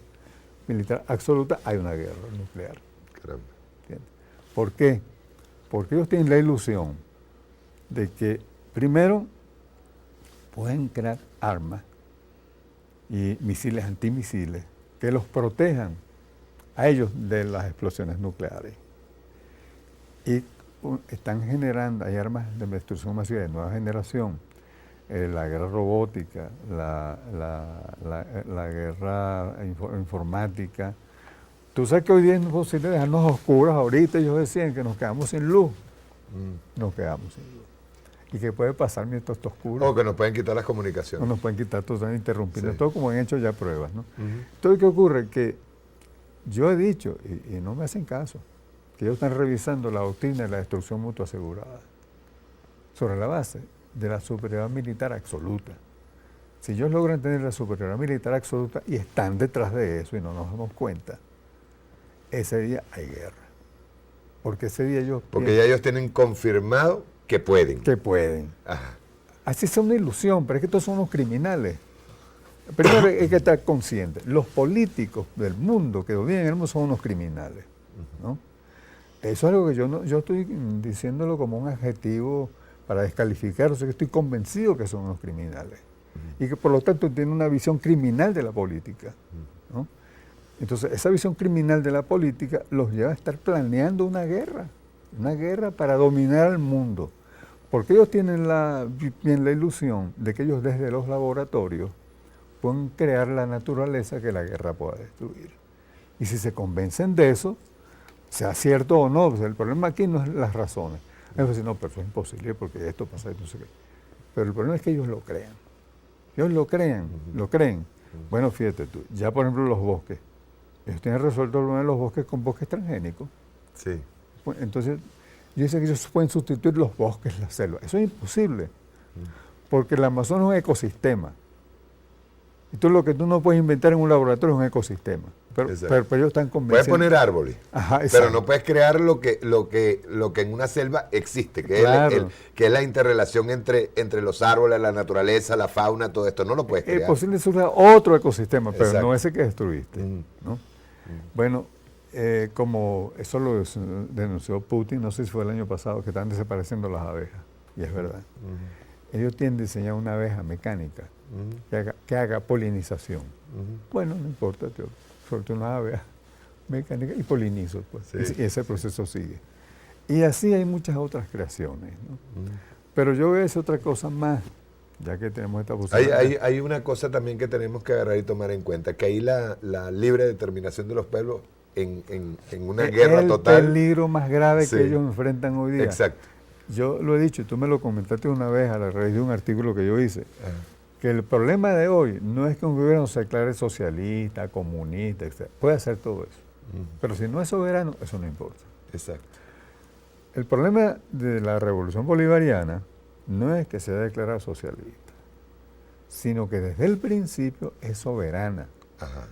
militar absoluta, hay una guerra nuclear. Caramba. ¿Entiendes? ¿Por qué? Porque ellos tienen la ilusión de que, primero, pueden crear armas y misiles antimisiles que los protejan a ellos de las explosiones nucleares. Y están generando, hay armas de destrucción masiva de nueva generación, la guerra robótica, la guerra informática. Tú sabes que hoy día es posible dejarnos oscuras. Ahorita ellos decían que nos quedamos sin luz. Nos quedamos sin luz. y que puede pasar mientras está oscuro. O que nos pueden quitar las No comunicaciones. nos pueden quitar totalmente, interrumpiendo Sí. todo, como han hecho ya pruebas, ¿no? Entonces, ¿qué ocurre? Que yo he dicho, y no me hacen caso, que ellos están revisando la doctrina de la destrucción mutua asegurada sobre la base de la superioridad militar absoluta. Si ellos logran tener la superioridad militar absoluta y están detrás de eso y no nos damos cuenta, ese día hay guerra. Porque ese día ellos Porque ya ellos tienen confirmado que pueden. que pueden. Ajá. Así es una ilusión, pero es que todos son unos criminales. Primero hay que estar consciente. Los políticos del mundo que dominan el mundo son unos criminales, ¿no? Eso es algo que yo estoy diciéndolo como un adjetivo para descalificar, o sea que estoy convencido que son unos criminales. Y que por lo tanto tienen una visión criminal de la política, ¿no? Entonces esa visión criminal de la política los lleva a estar planeando una guerra para dominar al mundo. Porque ellos tienen la ilusión de que ellos desde los laboratorios pueden crear la naturaleza que la guerra pueda destruir. Y si se convencen de eso, sea cierto o no, pues el problema aquí no es las razones. Es decir, no, pero eso es imposible porque esto pasa y no sé qué. Pero el problema es que ellos lo crean. Ellos lo creen. Bueno, fíjate tú, ya por ejemplo los bosques. Ellos tienen resuelto el problema de los bosques con bosques transgénicos. Sí. Entonces, yo sé que ellos pueden sustituir los bosques, la selva. Eso es imposible, porque el Amazonas es un ecosistema. Y tú lo que tú no puedes inventar en un laboratorio es un ecosistema. Pero ellos están convencidos. Puedes poner árboles, Ajá, pero no puedes crear lo que en una selva existe, que, Claro. que es la interrelación entre los árboles, la naturaleza, la fauna, todo esto. No lo puedes crear. Es posible que surja otro ecosistema, pero Exacto. no ese que destruiste, ¿no? Bueno, como eso lo denunció Putin, no sé si fue el año pasado, que están desapareciendo las abejas, y es verdad. Ellos tienen diseñado una abeja mecánica que haga polinización. Bueno, no importa, yo suelto una abeja mecánica y polinizo, pues, Sí. y ese proceso sigue. Y así hay muchas otras creaciones, ¿no? Pero yo veo esa otra cosa más, ya que tenemos esta posibilidad. Hay una cosa también que tenemos que agarrar y tomar en cuenta, que ahí la libre determinación de los pueblos en una guerra total. El peligro más grave Sí. que ellos enfrentan hoy día. Exacto. Yo lo he dicho, tú me lo comentaste una vez a la raíz de un artículo que yo hice, que el problema de hoy no es que un gobierno se declare socialista, comunista, etc. Puede hacer todo eso. Pero si no es soberano, eso no importa. Exacto. El problema de la revolución bolivariana no es que se haya declarado socialista, sino que desde el principio es soberana.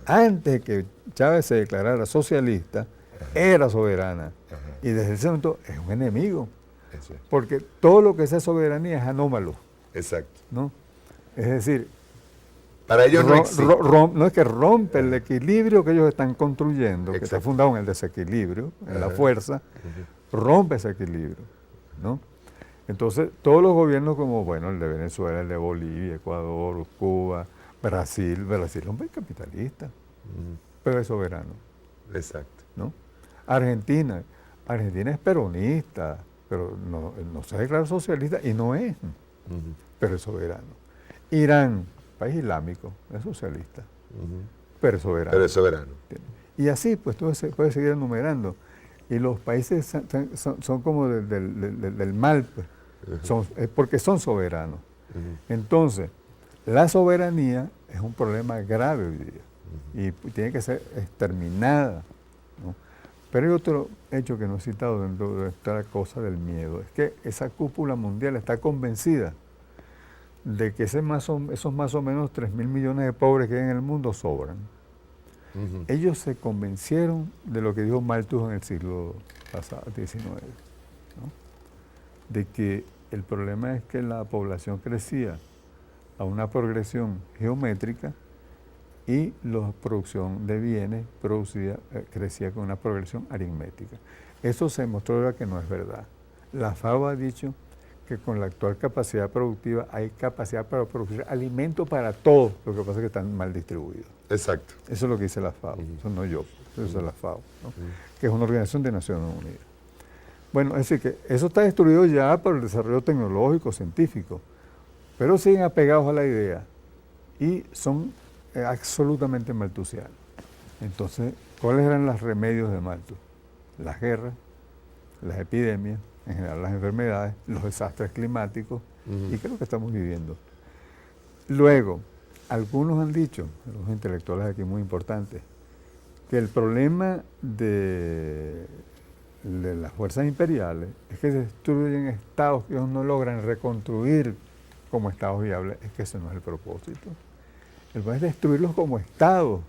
Antes de que Chávez se declarara socialista, era soberana. Y desde ese momento es un enemigo. Eso es. Porque todo lo que sea soberanía es anómalo, Exacto. ¿no? Es decir, Para ellos no existe. no es que rompe el equilibrio que ellos están construyendo, que está Exacto. fundado en el desequilibrio, en la fuerza, rompe ese equilibrio, ¿no? Entonces, todos los gobiernos como, bueno, el de Venezuela, el de Bolivia, Ecuador, Cuba, Brasil es un país capitalista, pero es soberano, Exacto. ¿no? Argentina es peronista, pero no se declara socialista y no es, pero es soberano. Irán, país islámico, es socialista, pero es soberano. Pero es soberano. Y así, pues tú puedes seguir enumerando. Y los países son como del mal, pues. Es porque son soberanos. Entonces, la soberanía es un problema grave hoy día y tiene que ser exterminada, ¿no? Pero hay otro hecho que no he citado dentro de esta cosa del miedo, es que esa cúpula mundial está convencida de que esos más o menos 3.000 millones de pobres que hay en el mundo sobran. Ellos se convencieron de lo que dijo Malthus en el siglo pasado, XIX, ¿no? De que el problema es que la población crecía a una progresión geométrica y la producción de bienes crecía con una progresión aritmética. Eso se demostró que no es verdad. La FAO ha dicho que con la actual capacidad productiva hay capacidad para producir alimento para todos, lo que pasa es que están mal distribuidos. Exacto. Eso es lo que dice la FAO, eso no yo, eso es la FAO, ¿no? Que es una organización de Naciones Unidas. Bueno, es decir, que eso está destruido ya por el desarrollo tecnológico, científico, pero siguen apegados a la idea y son absolutamente malthusianos. Entonces, ¿cuáles eran los remedios de Malthus? Las guerras, las epidemias, en general las enfermedades, los desastres climáticos, y que es lo que estamos viviendo. Luego, algunos han dicho, los intelectuales aquí muy importantes, que el problema de las fuerzas imperiales es que se destruyen estados que ellos no logran reconstruir como estados viables. Es que ese no es el propósito. El problema es destruirlos como estados,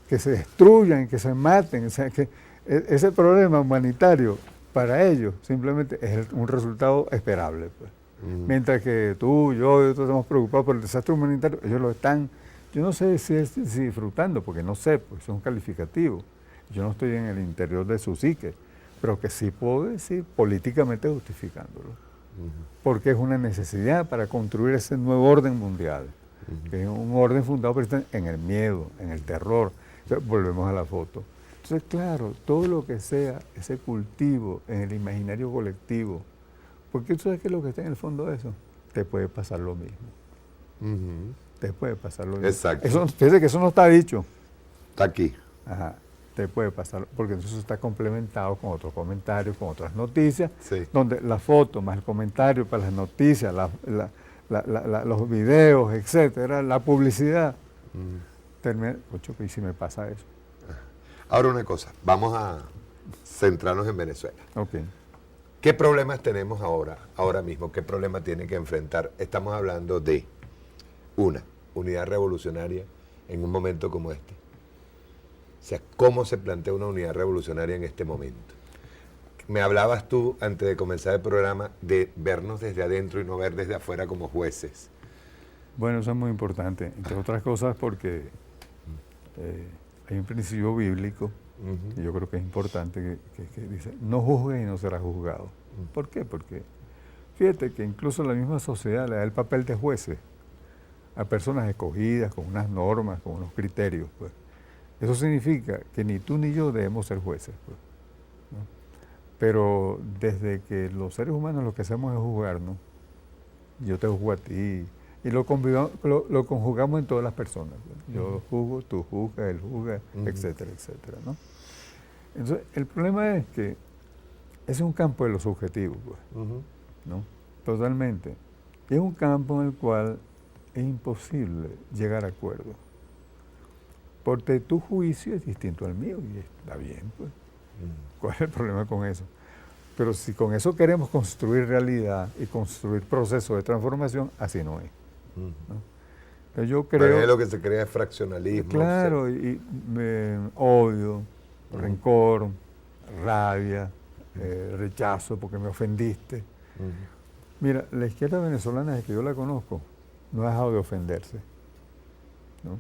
que se destruyan, que se maten. O sea, que ese problema humanitario para ellos simplemente es un resultado esperable, pues. Mientras que tú, yo y otros estamos preocupados por el desastre humanitario, ellos lo están, yo no sé si disfrutando, porque no sé, pues es un calificativo. Yo no estoy en el interior de su psique, pero que sí puedo decir políticamente justificándolo. Porque es una necesidad para construir ese nuevo orden mundial, que es un orden fundado en el miedo, en el terror. Entonces, volvemos a la foto. Entonces, claro, todo lo que sea ese cultivo en el imaginario colectivo, porque tú sabes que lo que está en el fondo de eso, te puede pasar lo mismo. Te puede pasar lo mismo. Exacto. Fíjate que eso no está dicho. Está aquí. Ajá. Te puede pasar, porque entonces está complementado con otros comentarios, con otras noticias, Sí. donde la foto más el comentario para las noticias, los videos, etcétera, la publicidad, termina, ocho, ¿y si me pasa eso? Ahora una cosa, vamos a centrarnos en Venezuela. Ok. ¿Qué problemas tenemos ahora mismo? ¿Qué problemas tiene que enfrentar? Estamos hablando de una unidad revolucionaria en un momento como este. O sea, ¿cómo se plantea una unidad revolucionaria en este momento? Me hablabas tú, antes de comenzar el programa, de vernos desde adentro y no ver desde afuera como jueces. Bueno, eso es muy importante, entre otras cosas porque hay un principio bíblico, y yo creo que es importante, que dice, no juzgues y no serás juzgado. ¿Por qué? Porque fíjate que incluso la misma sociedad le da el papel de jueces a personas escogidas, con unas normas, con unos criterios, pues. Eso significa que ni tú ni yo debemos ser jueces, pues, ¿no? Pero desde que los seres humanos lo que hacemos es juzgarnos, yo te juzgo a ti, y lo conjugamos en todas las personas, pues. Yo juzgo, tú juzgas, él juzga, etcétera, etcétera, ¿no? Entonces, el problema es que ese es un campo de lo subjetivo, pues, ¿no? Totalmente. Y es un campo en el cual es imposible llegar a acuerdo. Porque tu juicio es distinto al mío y está bien, pues. ¿Cuál es el problema con eso? Pero si con eso queremos construir realidad y construir procesos de transformación, así no es, ¿no? Entonces yo creo... Pero es lo que se crea es fraccionalismo. Claro, y odio, rencor, rabia, rechazo porque me ofendiste. Mira, la izquierda venezolana, desde que yo la conozco, no ha dejado de ofenderse, ¿no?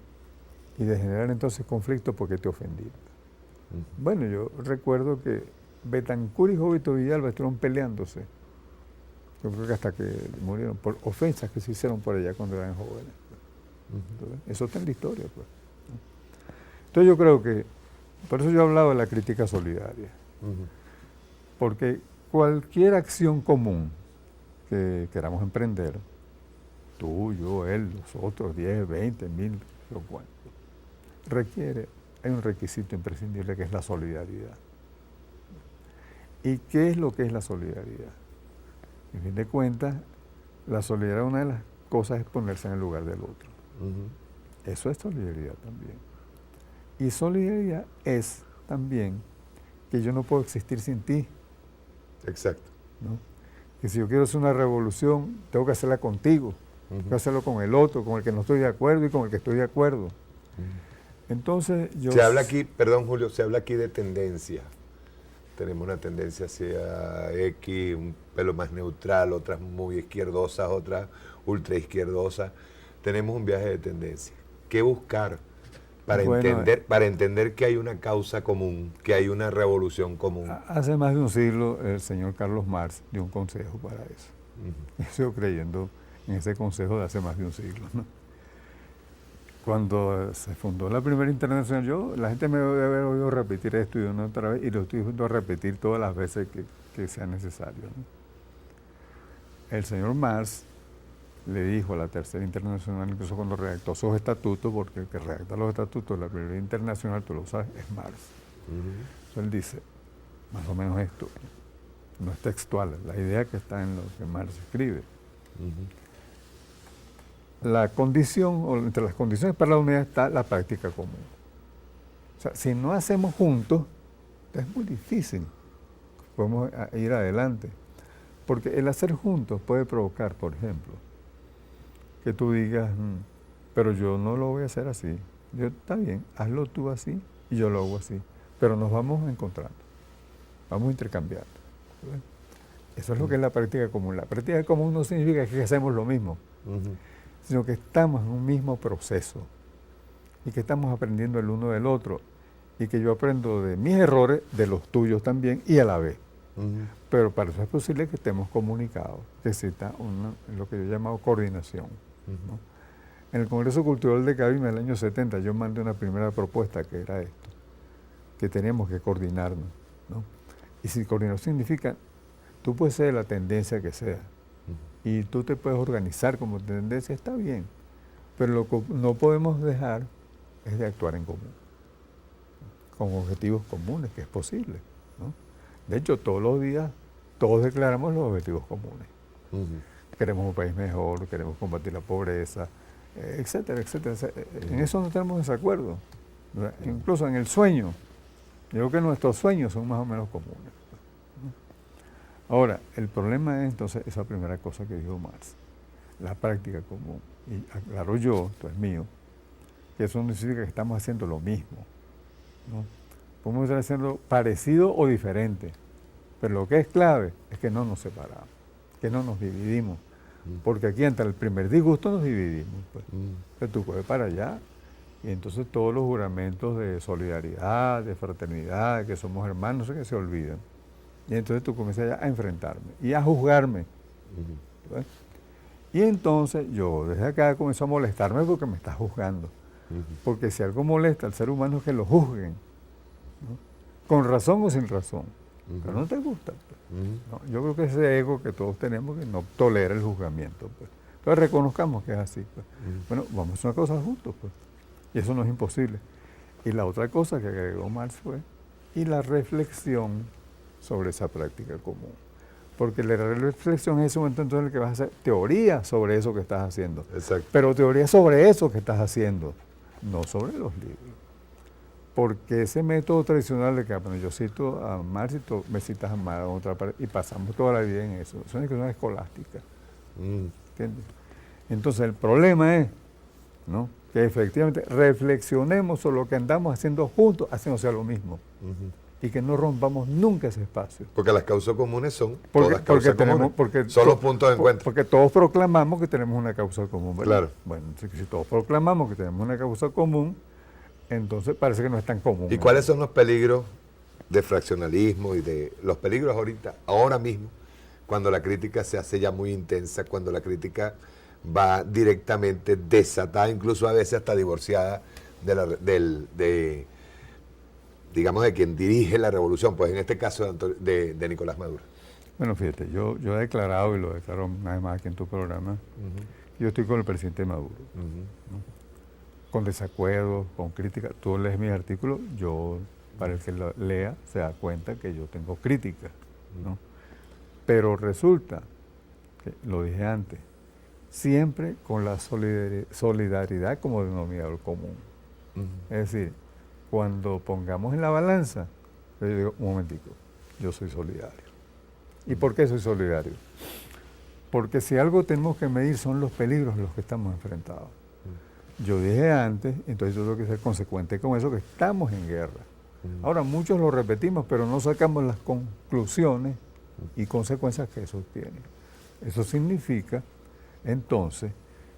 Y de generar entonces conflictos porque te ofendí. Bueno, yo recuerdo que Betancur y Jovito Villalba estuvieron peleándose. Yo creo que hasta que murieron por ofensas que se hicieron por allá cuando eran jóvenes. Entonces, eso está en la historia, pues. Entonces yo creo que, por eso yo hablaba de la crítica solidaria. Porque cualquier acción común que queramos emprender, tú, yo, él, los otros, 10, 20, 1000, lo cual, hay un requisito imprescindible que es la solidaridad. ¿Y qué es lo que es la solidaridad? En fin de cuentas, la solidaridad, una de las cosas es ponerse en el lugar del otro. Eso es solidaridad también. Y solidaridad es también que yo no puedo existir sin ti. Exacto. ¿No? Que si yo quiero hacer una revolución, tengo que hacerla contigo. Tengo que hacerlo con el otro, con el que no estoy de acuerdo y con el que estoy de acuerdo. Entonces yo... Se habla aquí, perdón Julio, se habla aquí de tendencia. Tenemos una tendencia hacia X, un pelo más neutral, otras muy izquierdosas, otras ultra izquierdosas. Tenemos un viaje de tendencia. ¿Qué buscar para entender que hay una causa común, que hay una revolución común? Hace más de un siglo el señor Carlos Marx dio un consejo para eso. Yo sigo creyendo en ese consejo de hace más de un siglo, ¿no? Cuando se fundó la primera internacional, la gente me debe haber oído repetir esto y una otra vez, y lo estoy a repetir todas las veces que sea necesario, ¿no? El señor Marx le dijo a la tercera internacional, incluso cuando redactó sus estatutos, porque el que redacta los estatutos de la primera internacional, tú lo sabes, es Marx. Entonces él dice, más o menos esto, no es textual, la idea que está en lo que Marx escribe. La condición, o entre las condiciones para la unidad está la práctica común. O sea, si no hacemos juntos, es muy difícil. Podemos ir adelante. Porque el hacer juntos puede provocar, por ejemplo, que tú digas, pero yo no lo voy a hacer así. Está bien, hazlo tú así y yo lo hago así. Pero nos vamos encontrando, vamos intercambiando. ¿Ves? Eso es lo que es la práctica común. La práctica común no significa que hacemos lo mismo, sino que estamos en un mismo proceso y que estamos aprendiendo el uno del otro y que yo aprendo de mis errores, de los tuyos también y a la vez. Pero para eso es posible que estemos comunicados, que exista lo que yo he llamado coordinación. ¿No? En el Congreso Cultural de Cabima en el año 70 yo mandé una primera propuesta que era esto, que teníamos que coordinarnos. ¿No? Y si coordinación significa, tú puedes ser la tendencia que sea, y tú te puedes organizar como tendencia, está bien, pero lo que no podemos dejar es de actuar en común, con objetivos comunes, que es posible. ¿No? De hecho, todos los días, todos declaramos los objetivos comunes. Queremos un país mejor, queremos combatir la pobreza, etcétera, etcétera. En eso no tenemos desacuerdo. Incluso en el sueño, yo creo que nuestros sueños son más o menos comunes. Ahora, el problema es entonces esa primera cosa que dijo Marx, la práctica común. Y aclaro yo, esto es mío, que eso no significa que estamos haciendo lo mismo, ¿no? Podemos estar haciendo parecido o diferente, pero lo que es clave es que no nos separamos, que no nos dividimos, porque aquí ante el primer disgusto nos dividimos. Pues. Que tú coges para allá y entonces todos los juramentos de solidaridad, de fraternidad, de que somos hermanos, que se olvidan. Y entonces tú comienzas ya a enfrentarme y a juzgarme. ¿Ves? Y entonces yo desde acá comienzo a molestarme porque me estás juzgando. Porque si algo molesta al ser humano es que lo juzguen, ¿no? Con razón o sin razón. Pero no te gusta. Pues. No, yo creo que ese ego que todos tenemos que no tolera el juzgamiento. Pues. Entonces reconozcamos que es así. Pues. Bueno, vamos a hacer una cosa juntos. Pues. Y eso no es imposible. Y la otra cosa que agregó Marx fue, y la reflexión sobre esa práctica común. Porque la reflexión es ese momento entonces en el que vas a hacer teoría sobre eso que estás haciendo. Exacto. Pero teoría sobre eso que estás haciendo, no sobre los libros. Porque ese método tradicional de que, bueno, yo cito a Marx y tú me citas a Marx, otra parte, y pasamos toda la vida en eso. Es una cuestión escolástica. ¿Entiendes? Entonces el problema es, ¿no?, que efectivamente reflexionemos sobre lo que andamos haciendo juntos, haciéndose lo mismo. Y que no rompamos nunca ese espacio. Porque las causas comunes son todas causas comunes. Porque son los puntos de encuentro. Porque todos proclamamos que tenemos una causa común, ¿verdad? Claro. Bueno, si todos proclamamos que tenemos una causa común, entonces parece que no es tan común. ¿Y cuáles son los peligros de fraccionalismo y de los peligros ahora mismo, cuando la crítica se hace ya muy intensa, cuando la crítica va directamente desatada, incluso a veces hasta divorciada digamos, de quien dirige la revolución, pues en este caso de Nicolás Maduro? Bueno, fíjate, yo he declarado, y lo declaro una vez más aquí en tu programa, yo estoy con el presidente Maduro, ¿no? Con desacuerdos, con críticas. Tú lees mis artículos, yo, para el que lo lea, se da cuenta que yo tengo críticas, ¿no? Pero resulta, que lo dije antes, siempre con la solidaridad como denominador común. Es decir, cuando pongamos en la balanza, yo digo, un momentico, yo soy solidario. ¿Y por qué soy solidario? Porque si algo tenemos que medir son los peligros a los que estamos enfrentados. Yo dije antes, entonces yo tengo que ser consecuente con eso, que estamos en guerra. Ahora, muchos lo repetimos, pero no sacamos las conclusiones y consecuencias que eso tiene. Eso significa, entonces,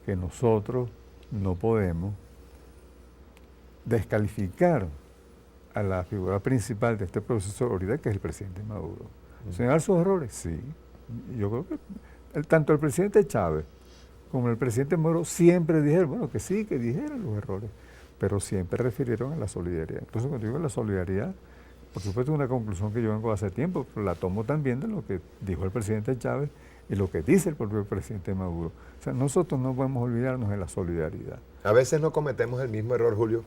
que nosotros no podemos descalificar a la figura principal de este proceso ahorita, que es el presidente Maduro. ¿Señalar sus errores? Sí. Yo creo que tanto el presidente Chávez como el presidente Maduro siempre dijeron, bueno, que sí, que dijeron los errores, pero siempre refirieron a la solidaridad. Entonces, cuando digo la solidaridad, por supuesto es una conclusión que yo vengo hace tiempo, pero la tomo también de lo que dijo el presidente Chávez y lo que dice el propio presidente Maduro. O sea, nosotros no podemos olvidarnos de la solidaridad. A veces no cometemos el mismo error, Julio,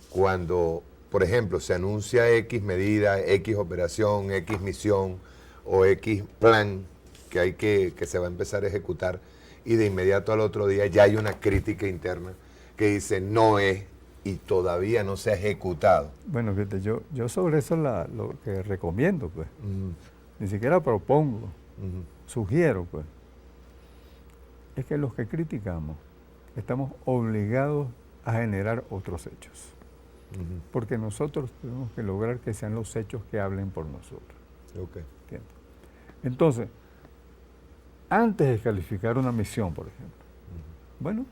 cuando, por ejemplo, se anuncia X medida, X operación, X misión, o X plan que se va a empezar a ejecutar y de inmediato al otro día ya hay una crítica interna que dice no es y todavía no se ha ejecutado. Bueno, fíjate, yo sobre eso lo que recomiendo, pues, ni siquiera propongo, sugiero, pues, es que los que criticamos estamos obligados a generar otros hechos. Porque nosotros tenemos que lograr que sean los hechos que hablen por nosotros. Okay. ¿Entiendes? Entonces, antes de calificar una misión, por ejemplo, bueno,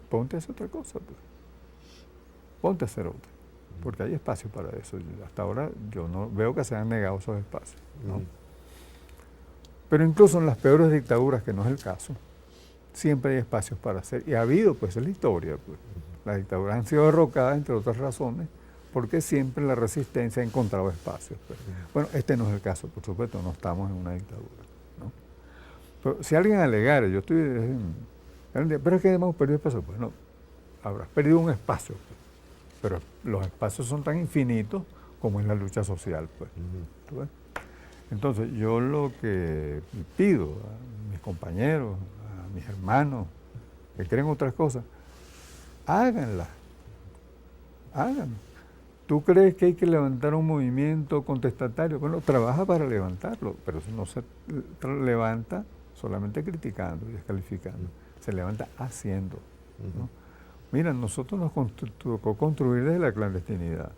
ponte a hacer otra cosa, pues. Ponte a hacer otra, porque hay espacio para eso. Hasta ahora yo no veo que se han negado esos espacios, ¿no? Pero incluso en las peores dictaduras, que no es el caso, siempre hay espacios para hacer, y ha habido, pues, en la historia, pues. Las dictaduras han sido derrocadas, entre otras razones, porque siempre la resistencia ha encontrado espacios, pues. Bueno, este no es el caso, por supuesto, no estamos en una dictadura, ¿no? Pero si alguien alegara, yo estoy... pero es que hemos perdido espacio, pues no, habrás perdido un espacio, pues, pero los espacios son tan infinitos como en la lucha social, pues. ¿Tú ves? Entonces, yo lo que pido a mis compañeros, a mis hermanos que creen otras cosas, háganlas. ¿Tú crees que hay que levantar un movimiento contestatario? Bueno, trabaja para levantarlo, pero eso no se levanta solamente criticando y descalificando, se levanta haciendo, ¿no? Mira, nosotros nos tocó construir desde la clandestinidad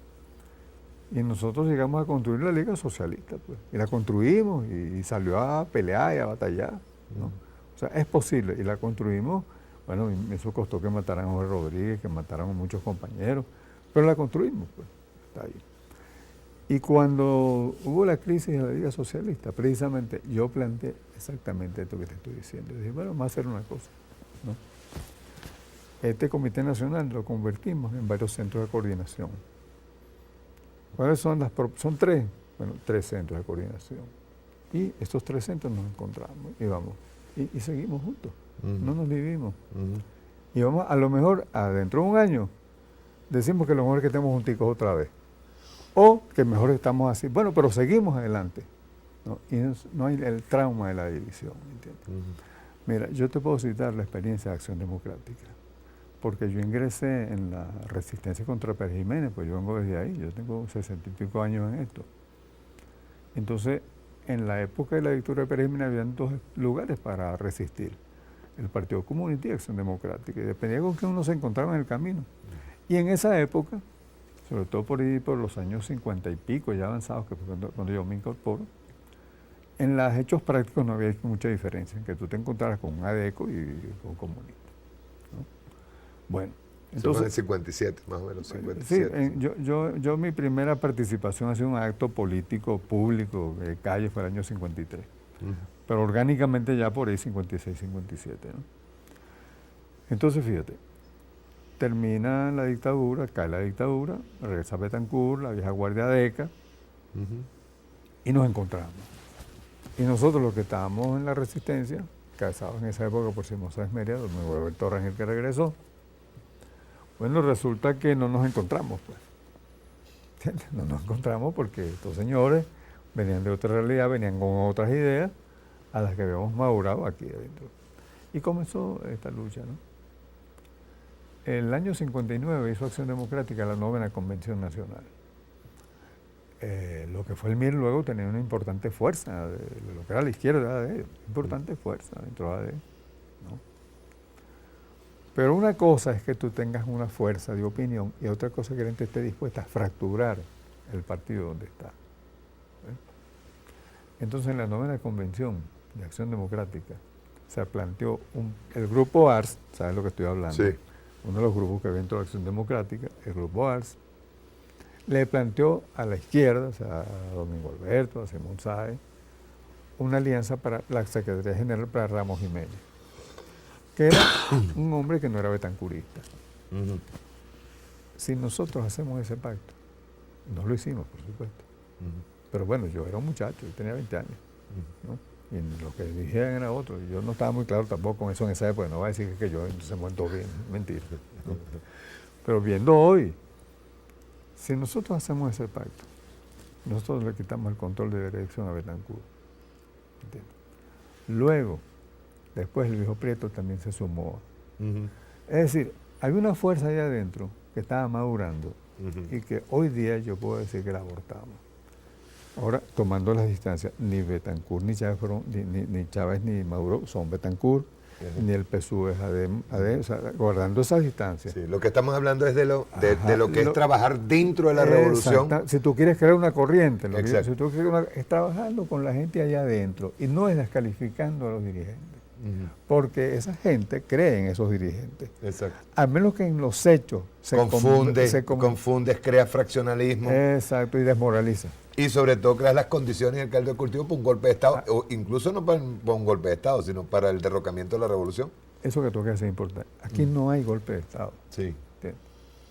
y nosotros llegamos a construir la Liga Socialista, pues, y la construimos y salió a pelear y a batallar, ¿no? O sea, es posible y la construimos. Bueno, eso costó que mataran a Jorge Rodríguez, que mataran a muchos compañeros, pero la construimos, pues, está ahí. Y cuando hubo la crisis de la Liga Socialista, precisamente yo planteé exactamente esto que te estoy diciendo. Dije, bueno, vamos a hacer una cosa, ¿no? Este Comité Nacional lo convertimos en varios centros de coordinación. ¿Cuáles son las son tres? Bueno, 3 centros de coordinación. Y estos 3 centros nos encontramos y vamos, y seguimos juntos. No nos dividimos. Y vamos, a lo mejor, dentro de un año, decimos que lo mejor es que estemos junticos otra vez. O que mejor estamos así. Bueno, pero seguimos adelante, ¿no? Y no hay el trauma de la división, ¿entiendes? Mira, yo te puedo citar la experiencia de Acción Democrática, porque yo ingresé en la resistencia contra Pérez Jiménez, pues yo vengo desde ahí, yo tengo 60 y pico años en esto. Entonces, en la época de la dictadura de Pérez Jiménez habían 2 lugares para resistir: el Partido Comunista y Acción Democrática, y dependía con quién uno se encontraba en el camino. Y en esa época, sobre todo por ahí por los años 50 y pico, ya avanzados, que fue cuando yo me incorporo, en los hechos prácticos no había mucha diferencia, en que tú te encontraras con un ADECO y con un comunista, ¿no? Bueno, entonces... en el 57, más o menos, 57. Sí, yo mi primera participación ha sido un acto político público de calle, fue el año 53. Pero orgánicamente ya por ahí 56, 57, ¿no? Entonces, fíjate, termina la dictadura, cae la dictadura, regresa Betancourt, la vieja guardia ADECA, y nos encontramos. Y nosotros los que estábamos en la resistencia, casados en esa época por Simón Sáenz Meria, donde Roberto Rangel que regresó, bueno, resulta que no nos encontramos, pues. ¿Entiendes? No nos encontramos porque estos señores venían de otra realidad, venían con otras ideas a las que habíamos madurado aquí adentro. Y comenzó esta lucha, ¿no? El año 59 hizo Acción Democrática la 9ª Convención Nacional. Lo que fue el MIR luego tenía una importante fuerza, de lo que era la izquierda, importante fuerza dentro de AD, ¿no? Pero una cosa es que tú tengas una fuerza de opinión y otra cosa es que la gente esté dispuesta a fracturar el partido donde está. Entonces, en la 9ª Convención de Acción Democrática se planteó el grupo ARS, ¿sabes lo que estoy hablando? Sí. Uno de los grupos que había dentro de Acción Democrática, el grupo ARS, le planteó a la izquierda, o sea, a Domingo Alberto, a Simón Sáenz, una alianza para la Secretaría General para Ramos Jiménez, que era un hombre que no era betancurista. Si nosotros hacemos ese pacto, no lo hicimos, por supuesto, pero bueno, yo era un muchacho, yo tenía 20 años, ¿no? Y lo que dijeran era otro, y yo no estaba muy claro tampoco con eso en esa época, no va a decir que yo entonces muerto bien, mentira, ¿no? Pero viendo hoy, si nosotros hacemos ese pacto, nosotros le quitamos el control de dirección a Betancourt. ¿Entiendes? Luego, después el viejo Prieto también se sumó. Es decir, había una fuerza allá adentro que estaba madurando y que hoy día yo puedo decir que la abortamos. Ahora, tomando las distancias, ni Betancourt ni Chávez, ni Chávez ni Maduro son Betancourt, ni el PSUV es ADEM, o sea, guardando esas distancias. Sí, lo que estamos hablando es de lo que es trabajar dentro de la revolución. Si tú quieres crear una corriente, si tú quieres es trabajando con la gente allá adentro y no es descalificando a los dirigentes. Porque esa gente cree en esos dirigentes. Exacto. Al menos que en los hechos se confundes, creas fraccionalismo. Exacto, y desmoraliza. Y sobre todo creas las condiciones en el caldo de cultivo para un golpe de Estado, o incluso no para un golpe de Estado, sino para el derrocamiento de la revolución. Eso que tú quieres es importante. Aquí no hay golpe de Estado. Sí.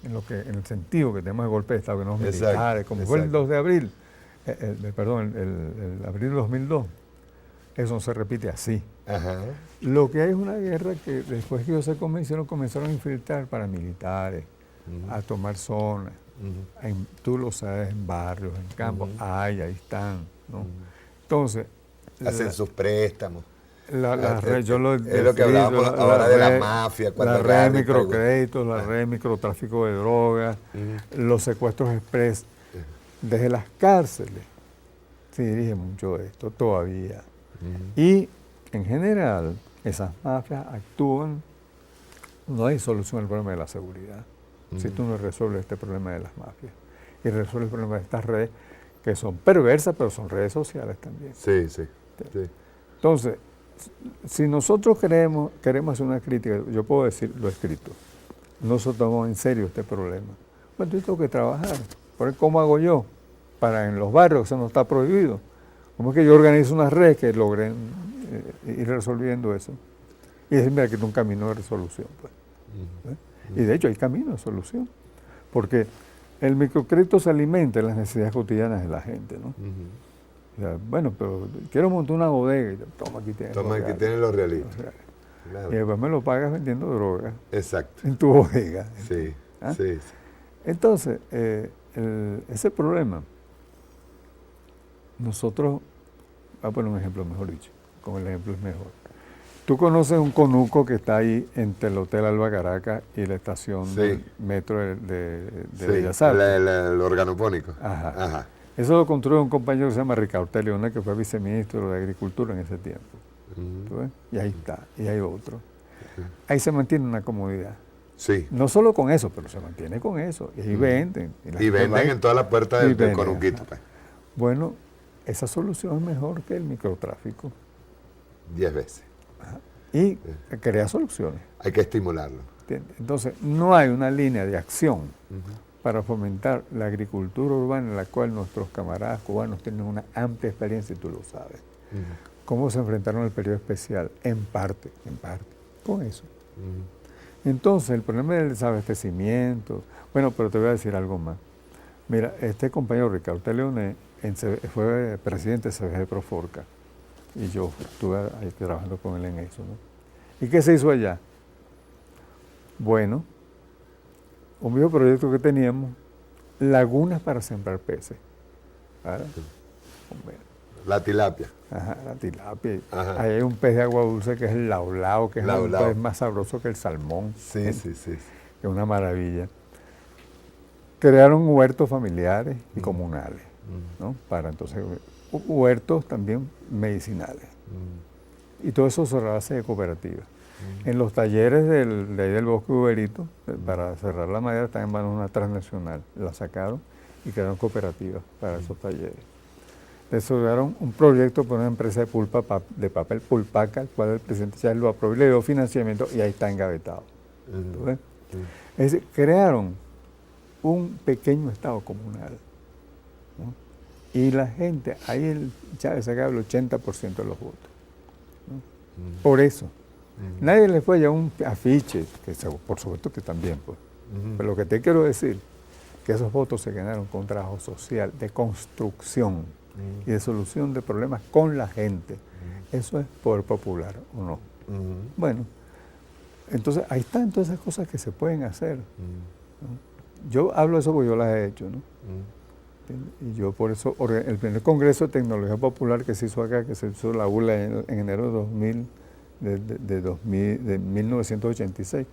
En el sentido que tenemos de golpe de Estado, que no es militares, como fue el 2 de abril, el abril de 2002. Eso no se repite así. Ajá. Lo que hay es una guerra que después que ellos se convencieron, comenzaron a infiltrar paramilitares, a tomar zonas. Tú lo sabes, en barrios, en campos, ahí están, ¿no? Entonces... Hacen sus préstamos. Es lo que hablábamos ahora de la mafia. La red de microcréditos, la red de microtráfico de drogas, los secuestros express. Desde las cárceles se dirige mucho esto todavía. Y en general, esas mafias actúan, no hay solución al problema de la seguridad. Si tú no resuelves este problema de las mafias y resuelves el problema de estas redes que son perversas, pero son redes sociales también. Sí. Entonces, si nosotros queremos hacer una crítica, yo puedo decir lo escrito, nosotros tomamos en serio este problema. Bueno, yo tengo que trabajar. Por ¿cómo hago yo? Para en los barrios eso no está prohibido. ¿Cómo es que yo organizo unas redes que logren ir resolviendo eso? Y decir, mira, que es un camino de resolución. Pues. Y de hecho hay camino de solución, porque el microcrédito se alimenta de las necesidades cotidianas de la gente, ¿no? O sea, bueno, pero quiero montar una bodega, y toma, aquí tienes los realitos. Claro. Y después me lo pagas vendiendo droga. Exacto. En tu bodega. Sí. Entonces, ese problema, nosotros, voy a poner un ejemplo mejor dicho, como el ejemplo es mejor. Tú conoces un conuco que está ahí entre el Hotel Alba Caracas y la estación del metro de Bellas Artes. El organopónico. Ajá. Eso lo construyó un compañero que se llama Ricardo Leone, que fue viceministro de Agricultura en ese tiempo. Y ahí está, y hay otro. Ahí se mantiene una comodidad. Sí. No solo con eso, pero se mantiene con eso. Y ahí venden. Y venden en toda la puerta del conuquito. Pues. Bueno, esa solución es mejor que el microtráfico. 10 veces. Y crea soluciones. Hay que estimularlo. ¿Entiendes? Entonces, no hay una línea de acción para fomentar la agricultura urbana en la cual nuestros camaradas cubanos tienen una amplia experiencia y tú lo sabes. ¿Cómo se enfrentaron al periodo especial? En parte, con eso. Entonces, el problema del desabastecimiento, bueno, pero te voy a decir algo más. Mira, este compañero Ricardo Leone fue presidente de CBG Proforca. Y yo estuve ahí trabajando con él en eso, ¿no? ¿Y qué se hizo allá? Bueno, un viejo proyecto que teníamos, lagunas para sembrar peces. ¿Verdad? La tilapia. Ajá, la tilapia. Ajá. Ahí hay un pez de agua dulce que es el laulao, que es un pez más sabroso que el salmón. Sí. Que es una maravilla. Crearon huertos familiares y comunales, ¿no? Para entonces... huertos también medicinales. Y todo eso sobre la base de cooperativas. En los talleres de ahí del Bosque Uberito, para cerrar la madera, están en manos de una transnacional. La sacaron y crearon cooperativas para esos talleres. Desarrollaron un proyecto por una empresa de pulpa, de papel Pulpaca, el cual el presidente Chávez lo aprobó y le dio financiamiento y ahí está engavetado. Es decir, crearon un pequeño estado comunal, ¿no? Y la gente, ahí el Chávez sacaba el 80% de los votos, ¿no? Por eso. Nadie le fue a un afiche, que por supuesto que también, pues. Pero lo que te quiero decir, que esos votos se ganaron con trabajo social, de construcción y de solución de problemas con la gente. Eso es poder popular, ¿o no? Bueno, entonces ahí están todas esas cosas que se pueden hacer, ¿no? Yo hablo de eso porque yo las he hecho, ¿no? Y yo por eso, el primer Congreso de Tecnología Popular que se hizo acá, que se hizo la ULA en enero de 1986,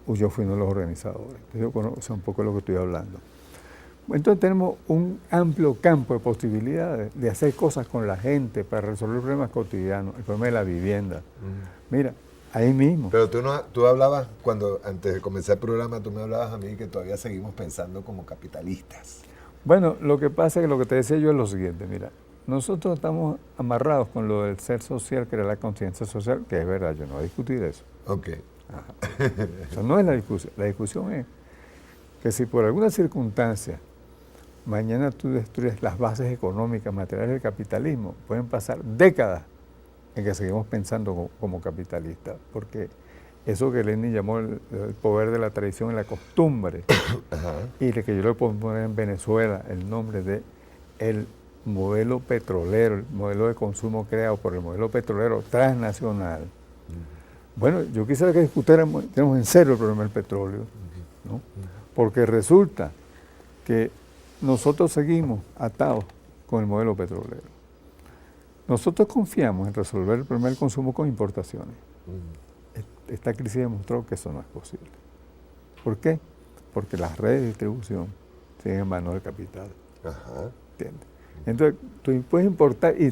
yo fui uno de los organizadores. Entonces yo conozco un poco de lo que estoy hablando. Entonces tenemos un amplio campo de posibilidades de hacer cosas con la gente para resolver problemas cotidianos, el problema de la vivienda. Mira, ahí mismo. Pero tú hablabas, antes de comenzar el programa, tú me hablabas a mí que todavía seguimos pensando como capitalistas. Bueno, lo que pasa es que lo que te decía yo es lo siguiente, mira, nosotros estamos amarrados con lo del ser social, que era la conciencia social, que es verdad, yo no voy a discutir eso. Ok. Eso no es la discusión es que si por alguna circunstancia mañana tú destruyes las bases económicas, materiales del capitalismo, pueden pasar décadas en que seguimos pensando como capitalistas, porque eso que Lenin llamó el poder de la tradición y la costumbre, y de que yo le puedo poner en Venezuela el nombre de el modelo petrolero, el modelo de consumo creado por el modelo petrolero transnacional. Bueno, yo quisiera que discutiéramos en serio el problema del petróleo, ¿no? Porque resulta que nosotros seguimos atados con el modelo petrolero. Nosotros confiamos en resolver el problema del consumo con importaciones. Esta crisis demostró que eso no es posible. ¿Por qué? Porque las redes de distribución siguen en manos del capital. ¿Entiendes? Entonces, tú puedes importar y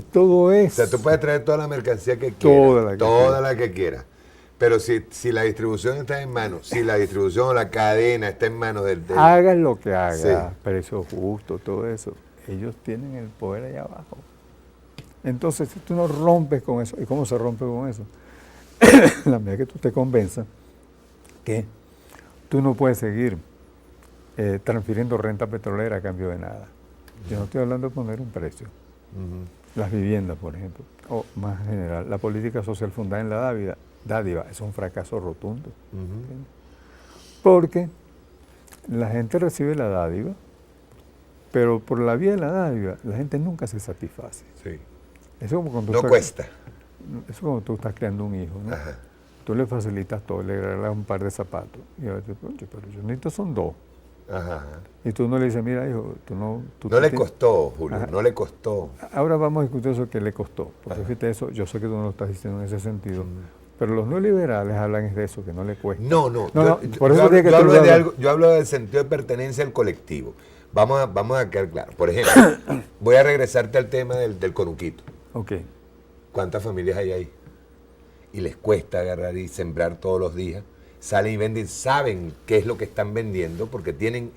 todo eso. O sea, tú puedes traer toda la mercancía que quieras. Toda la que quieras. Pero si la distribución está en manos, si la distribución o la cadena está en manos del... Hagas lo que hagas, precio justo, todo eso, ellos tienen el poder allá abajo. Entonces, si tú no rompes con eso, ¿y cómo se rompe con eso? La medida que tú te convenzas que tú no puedes seguir transfiriendo renta petrolera a cambio de nada. Yo no estoy hablando de poner un precio. Las viviendas, por ejemplo, o más en general, la política social fundada en la dádiva es un fracaso rotundo. Porque la gente recibe la dádiva, pero por la vía de la dádiva la gente nunca se satisface. Sí. Eso como cuando no cuesta. Eso es como tú estás creando un hijo, ¿no? Tú le facilitas todo, le regalas un par de zapatos. Y a veces, pero yo necesito son 2. Y tú no le dices, mira, hijo, tú no... no le costó, Julio, no le costó. Ahora vamos a discutir eso que le costó. Porque fíjate eso, yo sé que tú no lo estás diciendo en ese sentido. Pero los neoliberales hablan de eso, que no le cuesta. No. Yo hablo del sentido de pertenencia al colectivo. Vamos a quedar claros. Por ejemplo, voy a regresarte al tema del conuquito. Ok. ¿Cuántas familias hay ahí? Y les cuesta agarrar y sembrar todos los días. Salen y venden, saben qué es lo que están vendiendo porque tienen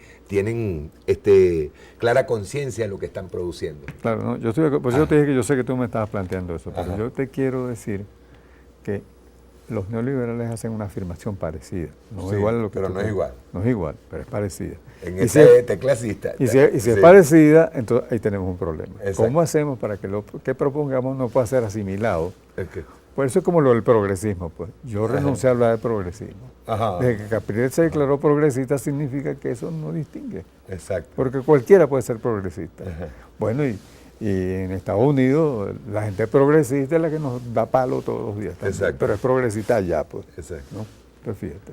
clara conciencia de lo que están produciendo. Claro, no, yo te dije que yo sé que tú me estabas planteando eso, pero yo te quiero decir que los neoliberales hacen una afirmación parecida. No es igual a lo que pero no es igual. No es igual, pero es parecida. En ese clasista. Y si es parecida, entonces ahí tenemos un problema. Exacto. ¿Cómo hacemos para que lo que propongamos no pueda ser asimilado? Por eso es como lo del progresismo, pues. Yo renuncié a hablar de progresismo. Desde que Capriles se declaró progresista significa que eso no distingue. Exacto. Porque cualquiera puede ser progresista. Bueno, y en Estados Unidos la gente progresista es la que nos da palo todos los días. Exacto. Pero es progresista allá, pues. Exacto. ¿No? Pues fíjate.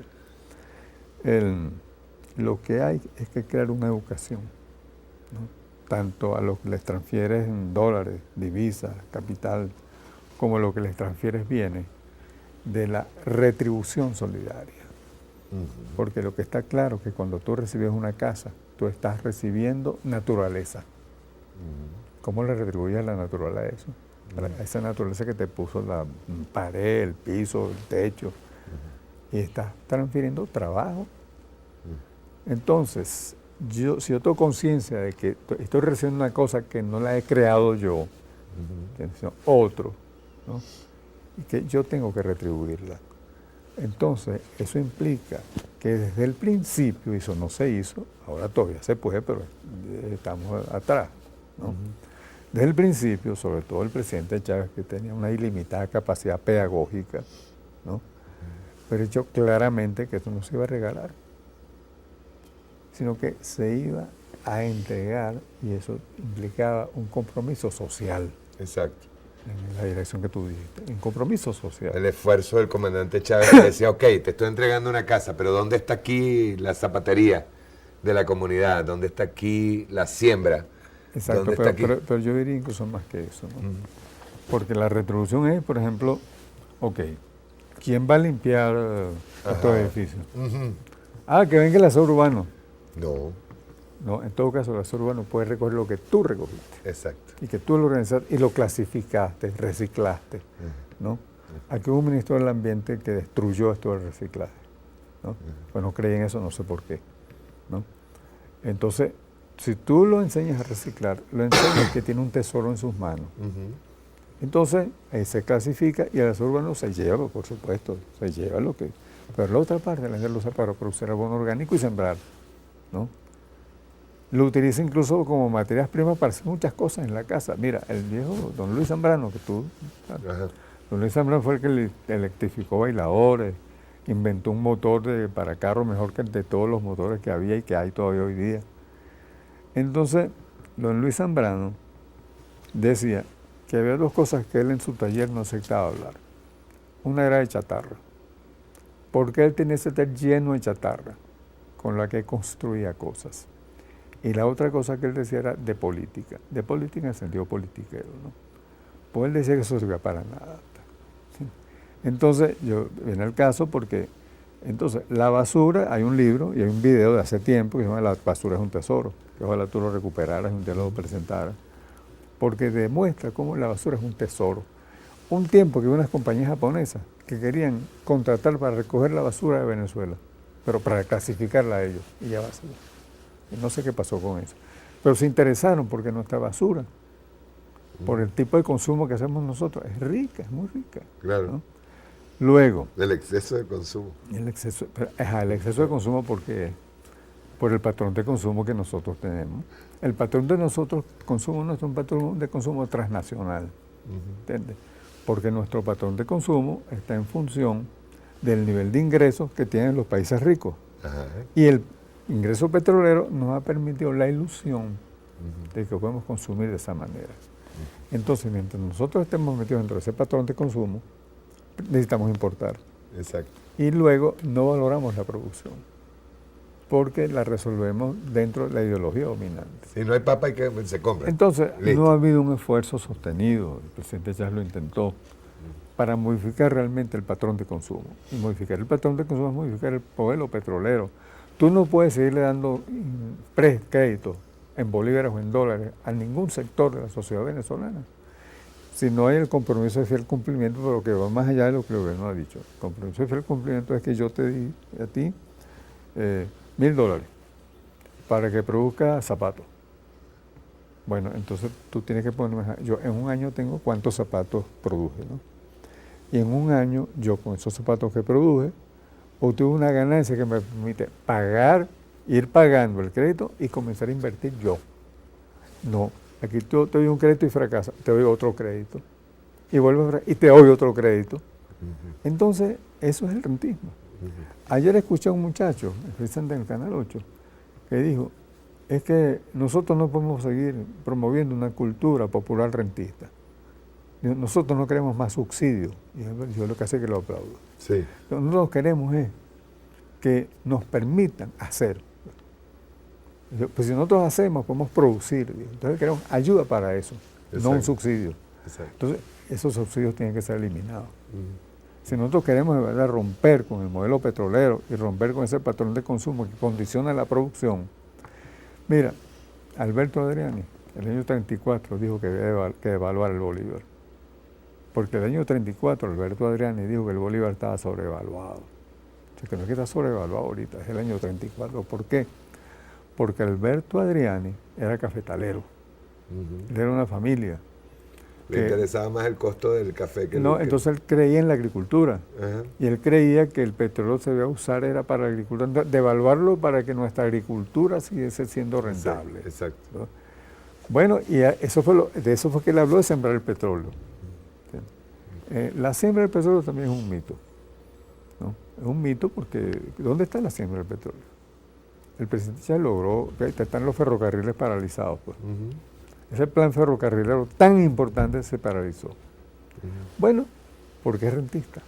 Lo que hay es que crear una educación, ¿no? Tanto a los que les transfieres dólares, divisas, capital, como lo que les transfieres bienes, de la retribución solidaria. Porque lo que está claro es que cuando tú recibes una casa, tú estás recibiendo naturaleza. ¿Cómo le retribuyes a la naturaleza? A esa naturaleza que te puso la pared, el piso, el techo, y estás transfiriendo trabajo. Entonces, si yo tengo conciencia de que estoy recibiendo una cosa que no la he creado yo, sino otro, ¿no? Y que yo tengo que retribuirla. Entonces, eso implica que desde el principio, y eso no se hizo, ahora todavía se puede, pero estamos atrás, ¿no? Desde el principio, sobre todo el presidente Chávez, que tenía una ilimitada capacidad pedagógica, ¿no? Pero hecho claramente que esto no se iba a regalar, sino que se iba a entregar, y eso implicaba un compromiso social. Exacto. En la dirección que tú dijiste, un compromiso social. El esfuerzo del comandante Chávez que decía, ok, te estoy entregando una casa, pero ¿dónde está aquí la zapatería? de la comunidad, dónde está aquí la siembra. Exacto, ¿Dónde está aquí? pero yo diría incluso más que eso, ¿no? Porque la retribución es, por ejemplo, ok, ¿quién va a limpiar estos edificios? Que venga el aseo urbano. No, en todo caso el aseo urbano puede recoger lo que tú recogiste. Exacto. Y que tú lo organizaste y lo clasificaste, reciclaste, ¿no? Aquí hubo un ministro del Ambiente que destruyó esto del reciclaje, ¿no? Pues no creí en eso, no sé por qué, ¿no? Entonces, si tú lo enseñas a reciclar, lo enseñas que tiene un tesoro en sus manos. Entonces, ahí se clasifica y el aseo urbano se lleva, por supuesto, se lleva lo que... Pero la otra parte, la gente lo usa para producir abono orgánico y sembrar, ¿no? Lo utiliza incluso como materias primas para hacer muchas cosas en la casa. Mira, el viejo don Luis Zambrano, que tú... Don Luis Zambrano fue el que electrificó bailadores, inventó un motor para carro mejor que el de todos los motores que había y que hay todavía hoy día. Entonces, don Luis Zambrano decía que había dos cosas que él en su taller no aceptaba hablar. Una era de chatarra, porque él tenía ese taller lleno de chatarra, con la que construía cosas. Y la otra cosa que él decía era de política en el sentido politiquero, ¿no? Pues él decía que eso no servía para nada. ¿Sí? Entonces, viene el caso porque, entonces, la basura, hay un libro y hay un video de hace tiempo que se llama La basura es un tesoro, que ojalá tú lo recuperaras y un día lo presentaras, porque demuestra cómo la basura es un tesoro. Un tiempo que hubo unas compañías japonesas que querían contratar para recoger la basura de Venezuela, pero para clasificarla a ellos, y ya va a ser. No sé qué pasó con eso. Pero se interesaron porque nuestra basura, por el tipo de consumo que hacemos nosotros, es rica, es muy rica. Claro. ¿No? Luego... El exceso de consumo. El exceso de consumo porque por el patrón de consumo que nosotros tenemos. El patrón de nosotros consumo no es un patrón de consumo transnacional. ¿Entiendes? Porque nuestro patrón de consumo está en función del nivel de ingresos que tienen los países ricos. Y el ingreso petrolero nos ha permitido la ilusión de que podemos consumir de esa manera. Entonces, mientras nosotros estemos metidos dentro de ese patrón de consumo, necesitamos importar. Exacto. Y luego no valoramos la producción, porque la resolvemos dentro de la ideología dominante. Si no hay papa, hay que se compra. Entonces, Listo. no ha habido un esfuerzo sostenido, el presidente Chávez lo intentó, para modificar realmente el patrón de consumo. Y modificar el patrón de consumo es modificar el modelo petrolero. Tú no puedes seguirle dando crédito en bolívares o en dólares a ningún sector de la sociedad venezolana si no hay el compromiso de fiel cumplimiento, pero que va más allá de lo que el gobierno ha dicho. El compromiso de fiel cumplimiento es que yo te di a ti $1,000 para que produzca zapatos. Bueno, entonces tú tienes que ponerme, yo en un año tengo cuántos zapatos produje, ¿no? Y en un año yo con esos zapatos que produje obtuve una ganancia que me permite ir pagando el crédito y comenzar a invertir yo. No, aquí yo te doy un crédito y fracasa, te doy otro crédito y vuelvo y te doy otro crédito. Entonces, eso es el rentismo. Ayer escuché a un muchacho, el presidente del Canal 8, que dijo, es que nosotros no podemos seguir promoviendo una cultura popular rentista. Nosotros no queremos más subsidios. Y yo lo que hace es que lo aplaudo. Sí. Lo que nosotros queremos es que nos permitan hacer. Pues si nosotros hacemos, podemos producir. Entonces queremos ayuda para eso, no un subsidio. Exacto. Entonces, esos subsidios tienen que ser eliminados. Si nosotros queremos de verdad romper con el modelo petrolero y romper con ese patrón de consumo que condiciona la producción, mira, Alberto Adriani, el año 34, dijo que había que devaluar el bolívar. Porque el año 34 Alberto Adriani dijo que el bolívar estaba sobrevaluado. O sea, que no es que está sobrevaluado ahorita, es el año 34. ¿Por qué? Porque Alberto Adriani era cafetalero. Él era una familia. Le interesaba más el costo del café que no, entonces él creía en la agricultura. Ajá. Y él creía que el petróleo se debía usar era para la agricultura, devaluarlo para que nuestra agricultura siguiese siendo rentable. Sí, exacto. ¿No? Bueno, y de eso fue que él habló de sembrar el petróleo. La siembra del petróleo también es un mito, ¿no? Es un mito porque ¿dónde está la siembra del petróleo? El presidente ya logró, están los ferrocarriles paralizados. Pues. Ese plan ferrocarrilero tan importante se paralizó. Bueno, porque es rentista.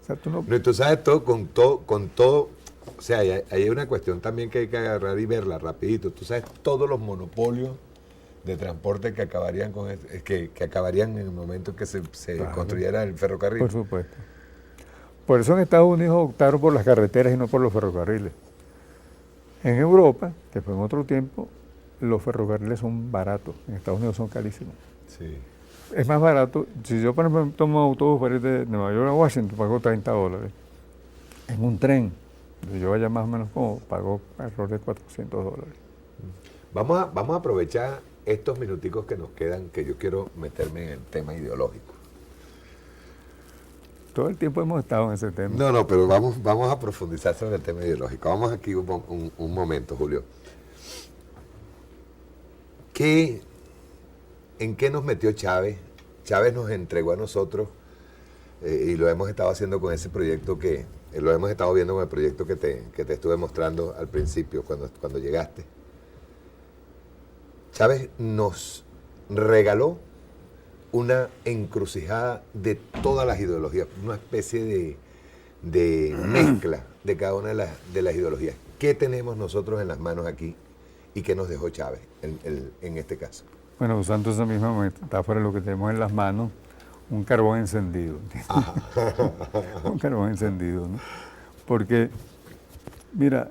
O sea, tú sabes todo, con todo, O sea, hay una cuestión también que hay que agarrar y verla rapidito. Tú sabes, todos los monopolios de transporte que acabarían que acabarían en el momento en que se construyera el ferrocarril. Por supuesto. Por eso en Estados Unidos optaron por las carreteras y no por los ferrocarriles. En Europa, que fue en otro tiempo, los ferrocarriles son baratos. En Estados Unidos son carísimos. Sí. Es más barato. Si yo, por ejemplo, tomo autobús para ir de Nueva York a Washington, pago $30. En un tren, yo vaya más o menos como, pago alrededor de $400. Vamos a aprovechar estos minuticos que nos quedan, que yo quiero meterme en el tema ideológico. Todo el tiempo hemos estado en ese tema. No, pero vamos a profundizar sobre el tema ideológico. Vamos aquí un momento, Julio. ¿En qué nos metió Chávez? Chávez nos entregó a nosotros, y lo hemos estado haciendo con ese proyecto lo hemos estado viendo con el proyecto que te estuve mostrando al principio, cuando llegaste. Chávez nos regaló una encrucijada de todas las ideologías, una especie de mezcla de cada una de las ideologías. ¿Qué tenemos nosotros en las manos aquí y qué nos dejó Chávez en este caso? Bueno, usando esa misma metáfora, lo que tenemos en las manos, un carbón encendido. Un carbón encendido, ¿no? Porque, mira,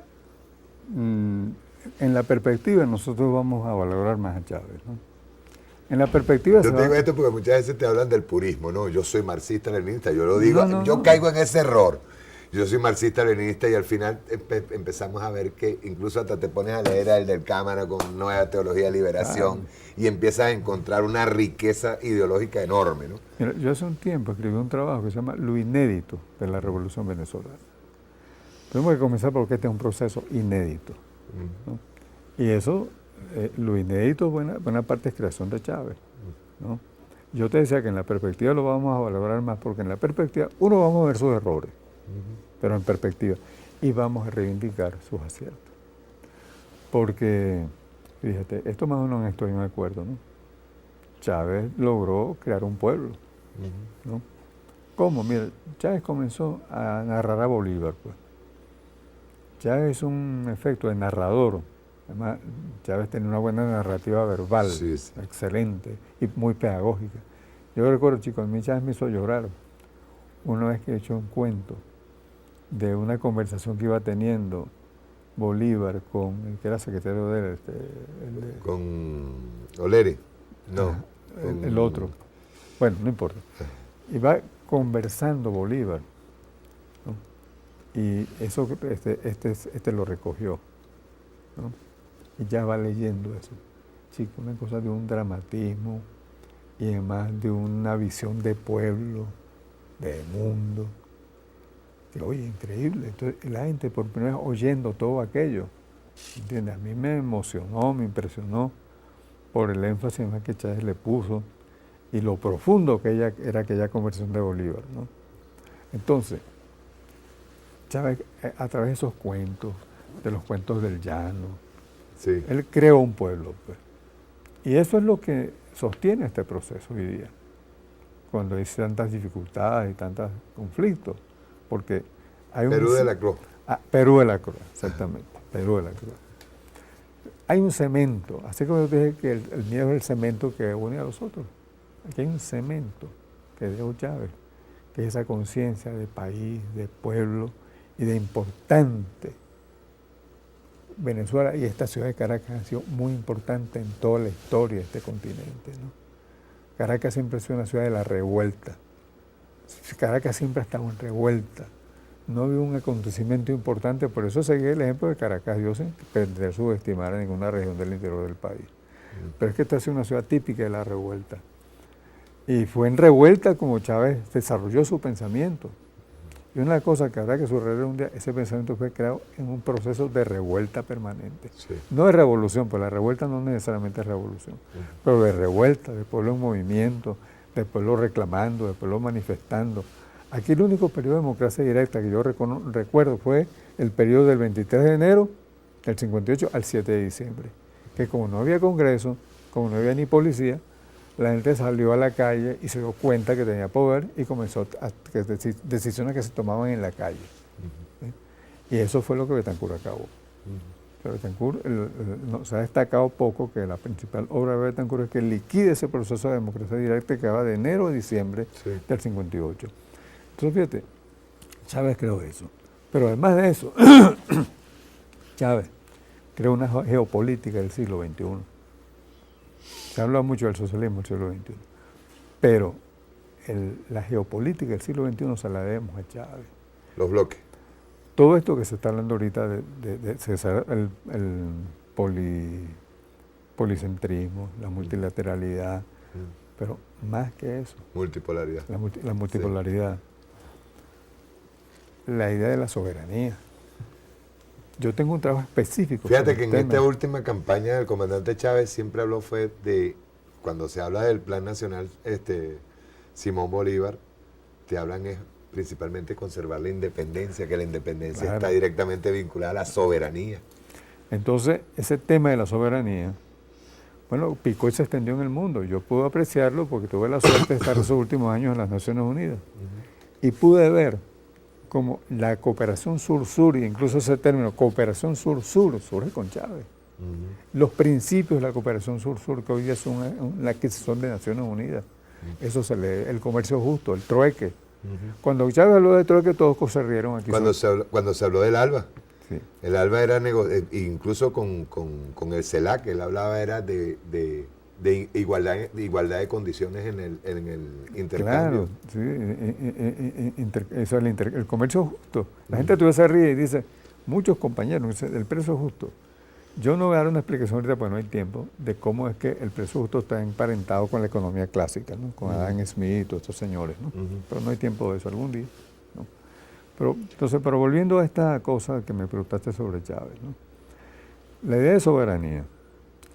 en la perspectiva nosotros vamos a valorar más a Chávez, ¿no? En la perspectiva... Yo te digo esto porque muchas veces te hablan del purismo, ¿no? Yo soy marxista-leninista, yo lo digo, yo caigo en ese error. Yo soy marxista-leninista y al final empezamos a ver que incluso hasta te pones a leer el del Cámara con Nueva Teología de Liberación y empiezas a encontrar una riqueza ideológica enorme, ¿no? Mira, yo hace un tiempo escribí un trabajo que se llama Lo inédito de la Revolución Venezolana. Tenemos que comenzar porque este es un proceso inédito, ¿no? Y eso, lo inédito, buena parte es creación de Chávez, ¿no? Yo te decía que en la perspectiva lo vamos a valorar más porque en la perspectiva, uno, vamos a ver sus errores, pero en perspectiva, y vamos a reivindicar sus aciertos. Porque, fíjate, esto más o menos estoy de acuerdo, ¿no? Chávez logró crear un pueblo, ¿no? ¿Cómo? Mira, Chávez comenzó a narrar a Bolívar, pues. Chávez es un efecto de narrador. Además, Chávez tenía una buena narrativa verbal, excelente y muy pedagógica. Yo recuerdo, chicos, a mí Chávez me hizo llorar una vez que he hecho un cuento de una conversación que iba teniendo Bolívar con el que era secretario de él, con Oleri, no. El otro. Bueno, no importa. Iba conversando Bolívar, ¿no? Y eso este lo recogió, ¿no? Y ya va leyendo eso. Chico, una cosa de un dramatismo y además de una visión de pueblo, de mundo. Que, oye, increíble. Entonces, la gente por primera vez oyendo todo aquello, ¿entiendes? A mí me emocionó, me impresionó por el énfasis más que Chávez le puso y lo profundo que era aquella conversación de Bolívar, ¿no? Entonces, Chávez, a través de esos cuentos, de los cuentos del llano, él creó un pueblo, pues. Y eso es lo que sostiene este proceso hoy día, cuando hay tantas dificultades y tantos conflictos, porque hay Perú de la Cruz. Perú de la Cruz, exactamente, Perú de la Cruz. Hay un cemento, así como yo dije que el miedo es el cemento que une a los otros. Aquí hay un cemento que dejó Chávez, que es esa conciencia de país, de pueblo y de importante. Venezuela y esta ciudad de Caracas han sido muy importantes en toda la historia de este continente, ¿no? Caracas siempre ha sido una ciudad de la revuelta. Caracas siempre ha estado en revuelta. No había un acontecimiento importante, por eso seguí el ejemplo de Caracas, yo sin pretender subestimar a ninguna región del interior del país. Pero es que esta ha sido una ciudad típica de la revuelta. Y fue en revuelta como Chávez desarrolló su pensamiento. Y una cosa que habrá que subrayar un día, ese pensamiento fue creado en un proceso de revuelta permanente. No de revolución, pues la revuelta no necesariamente es revolución, pero de revuelta, de pueblo en movimiento, de pueblo reclamando, de pueblo manifestando. Aquí el único periodo de democracia directa que yo recuerdo fue el periodo del 23 de enero del 58 al 7 de diciembre, que como no había congreso, como no había ni policía, la gente salió a la calle y se dio cuenta que tenía poder y comenzó a decisiones que se tomaban en la calle. ¿Sí? Y eso fue lo que Betancur acabó. Pero Betancur se ha destacado poco que la principal obra de Betancur es que liquide ese proceso de democracia directa que va de enero a diciembre del 58. Entonces, fíjate, Chávez creó eso. Pero además de eso, Chávez creó una geopolítica del siglo XXI. Se habla mucho del socialismo del siglo XXI. Pero la geopolítica del siglo XXI se la debemos a Chávez. Los bloques. Todo esto que se está hablando ahorita el policentrismo, la multilateralidad, pero más que eso. Multipolaridad. La multipolaridad. La idea de la soberanía. Yo tengo un trabajo específico. Fíjate que en esta última campaña del comandante Chávez siempre habló fue de, cuando se habla del Plan Nacional Simón Bolívar, te hablan es principalmente conservar la independencia, que la independencia está directamente vinculada a la soberanía. Entonces, ese tema de la soberanía, bueno, picó y se extendió en el mundo. Yo pude apreciarlo porque tuve la suerte de estar esos últimos años en las Naciones Unidas. Y pude ver como la cooperación sur-sur, e incluso ese término, cooperación sur-sur, surge con Chávez. Los principios de la cooperación sur-sur, que hoy día son la adquisición de Naciones Unidas. Eso se lee, el comercio justo, el trueque. Cuando Chávez habló de trueque, todos se rieron aquí. Cuando se habló del ALBA. Sí. El ALBA era, incluso con el CELAC, él hablaba era de igualdad de condiciones en el intercambio. Claro, sí, eso es el comercio justo. La gente todavía se ríe y dice, muchos compañeros, dice, el precio justo. Yo no voy a dar una explicación ahorita porque no hay tiempo de cómo es que el precio justo está emparentado con la economía clásica, ¿no? Con Adam Smith y todos estos señores, ¿no? Pero no hay tiempo de eso algún día, ¿no? Pero volviendo a esta cosa que me preguntaste sobre Chávez, ¿no? La idea de soberanía,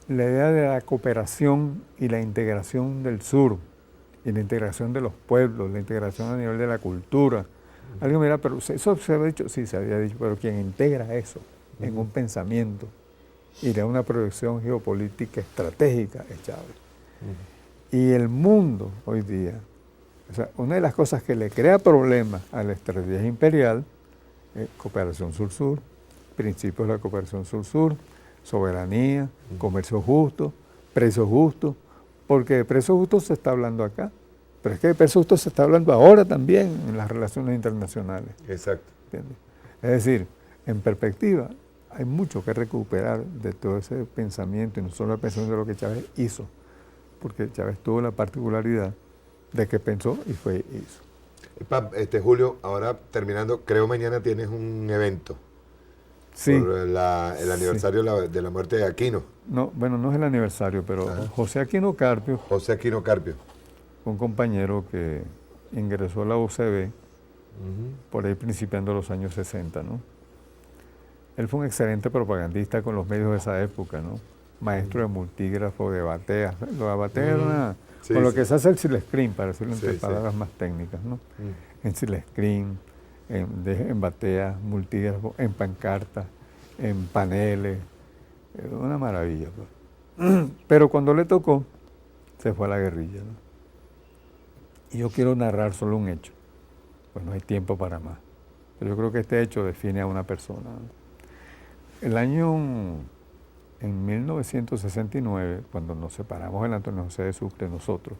la idea de la cooperación y la integración del sur, y la integración de los pueblos, la integración a nivel de la cultura. Alguien me dirá, pero eso se había dicho, sí, se había dicho, pero quien integra eso en un pensamiento y de una proyección geopolítica estratégica es Chávez. Y el mundo hoy día, o sea, una de las cosas que le crea problemas a la estrategia imperial es cooperación sur-sur, principios de la cooperación sur-sur, soberanía, comercio justo, precio justo, porque de precio justo se está hablando acá, pero es que de precio justo se está hablando ahora también en las relaciones internacionales. Exacto. ¿Entiendes? Es decir, en perspectiva, hay mucho que recuperar de todo ese pensamiento, y no solo el pensamiento de lo que Chávez hizo, porque Chávez tuvo la particularidad de que pensó y hizo. Julio, ahora terminando, creo mañana tienes un evento. Sí. Por el aniversario de la muerte de Aquino. No, bueno, no es el aniversario, pero José Aquino Carpio. José Aquino Carpio. Un compañero que ingresó a la UCB por ahí principiando los años 60, ¿no? Él fue un excelente propagandista con los medios de esa época, ¿no? Maestro de multígrafo, de batea. Lo de batea era con lo que se hace el silescreen, para decirlo entre palabras más técnicas, ¿no? En silescreen, en batea, multígrafo, en pancartas, en paneles. Una maravilla, pues. Pero cuando le tocó, se fue a la guerrilla, ¿no? Y yo quiero narrar solo un hecho, pues no hay tiempo para más. Pero yo creo que este hecho define a una persona, ¿no? En 1969, cuando nos separamos del Antonio José de Sucre, nosotros,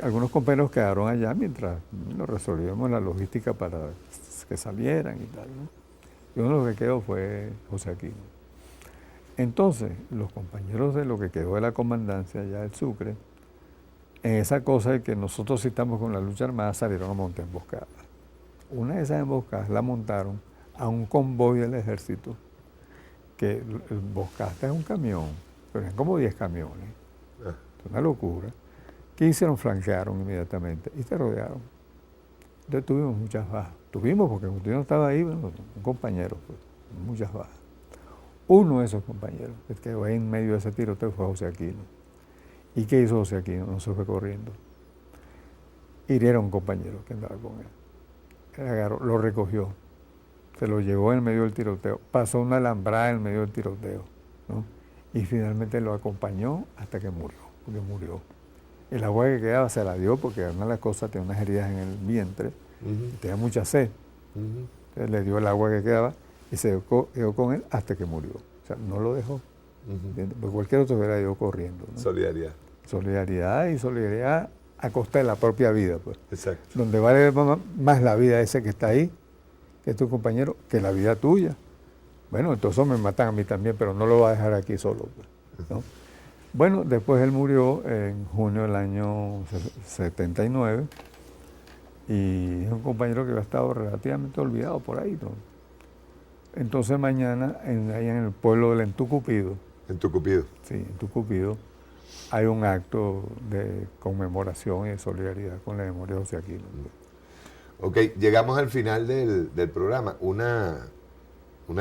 algunos compañeros quedaron allá mientras nos resolvíamos la logística para que salieran y tal, ¿no? Y uno de los que quedó fue José Aquino. Entonces, los compañeros de lo que quedó de la comandancia allá del Sucre, en esa cosa de que nosotros sí estamos con la lucha armada, salieron a montar emboscadas. Una de esas emboscadas la montaron a un convoy del ejército, que emboscaste en un camión, pero eran como 10 camiones. Es una locura. ¿Qué hicieron? Flanquearon inmediatamente y te rodearon. Entonces tuvimos muchas bajas. Tuvimos, porque yo no estaba ahí, bueno, un compañero, pues, muchas bajas. Uno de esos compañeros que quedó ahí en medio de ese tiroteo fue José Aquino. ¿Y qué hizo José Aquino? No se fue corriendo. Hirieron a un compañero que andaba con él. Él agarró, lo recogió, se lo llevó en medio del tiroteo, pasó una alambrada en medio del tiroteo, ¿no? Y finalmente lo acompañó hasta que murió, porque murió. El agua que quedaba se la dio porque una de las cosas tenía unas heridas en el vientre, y tenía mucha sed. Entonces le dio el agua que quedaba y se quedó con él hasta que murió. O sea, no lo dejó. Porque cualquier otro hubiera ido corriendo, ¿no? Solidaridad. Solidaridad a costa de la propia vida, pues. Exacto. Donde vale más la vida de ese que está ahí, que es tu compañero, que la vida tuya. Bueno, entonces me matan a mí también, pero no lo va a dejar aquí solo, pues, ¿no? Bueno, después él murió en junio del año 79 y es un compañero que había estado relativamente olvidado por ahí, ¿no? Entonces mañana, ahí en el pueblo del Entucupido. Entucupido. Sí, Entucupido, hay un acto de conmemoración y de solidaridad con la memoria de José Aquino. Ok, llegamos al final del programa. Una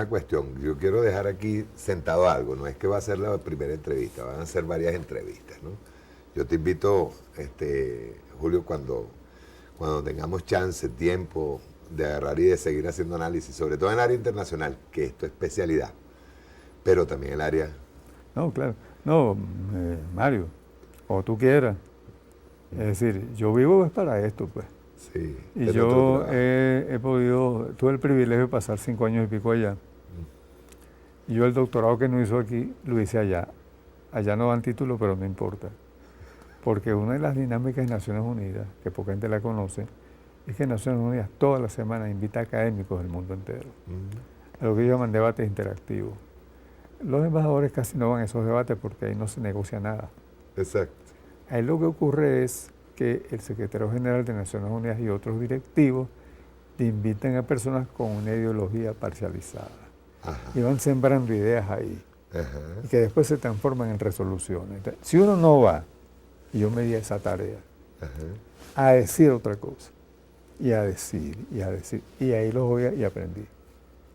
cuestión, yo quiero dejar aquí sentado algo, no es que va a ser la primera entrevista, van a ser varias entrevistas, ¿no? Yo te invito, Julio, cuando tengamos chance, tiempo de agarrar y de seguir haciendo análisis, sobre todo en el área internacional, que es tu especialidad, pero también el área... No, claro. No, Mario, como tú quieras. Es decir, yo vivo es para esto, pues. Sí. Y yo tuve el privilegio de pasar 5 años y pico allá. Y yo el doctorado que no hizo aquí, lo hice allá. Allá no dan título, pero no importa. Porque una de las dinámicas de Naciones Unidas, que poca gente la conoce, es que Naciones Unidas toda la semana invita a académicos del mundo entero. A lo que ellos llaman debates interactivos. Los embajadores casi no van a esos debates porque ahí no se negocia nada. Exacto. Ahí lo que ocurre es que el secretario general de Naciones Unidas y otros directivos te invitan a personas con una ideología parcializada. Ajá. Y van sembrando ideas ahí. Ajá. Y que después se transforman en resoluciones. Entonces, si uno no va, y yo me di esa tarea, a decir otra cosa, y a decir, y ahí lo voy y aprendí.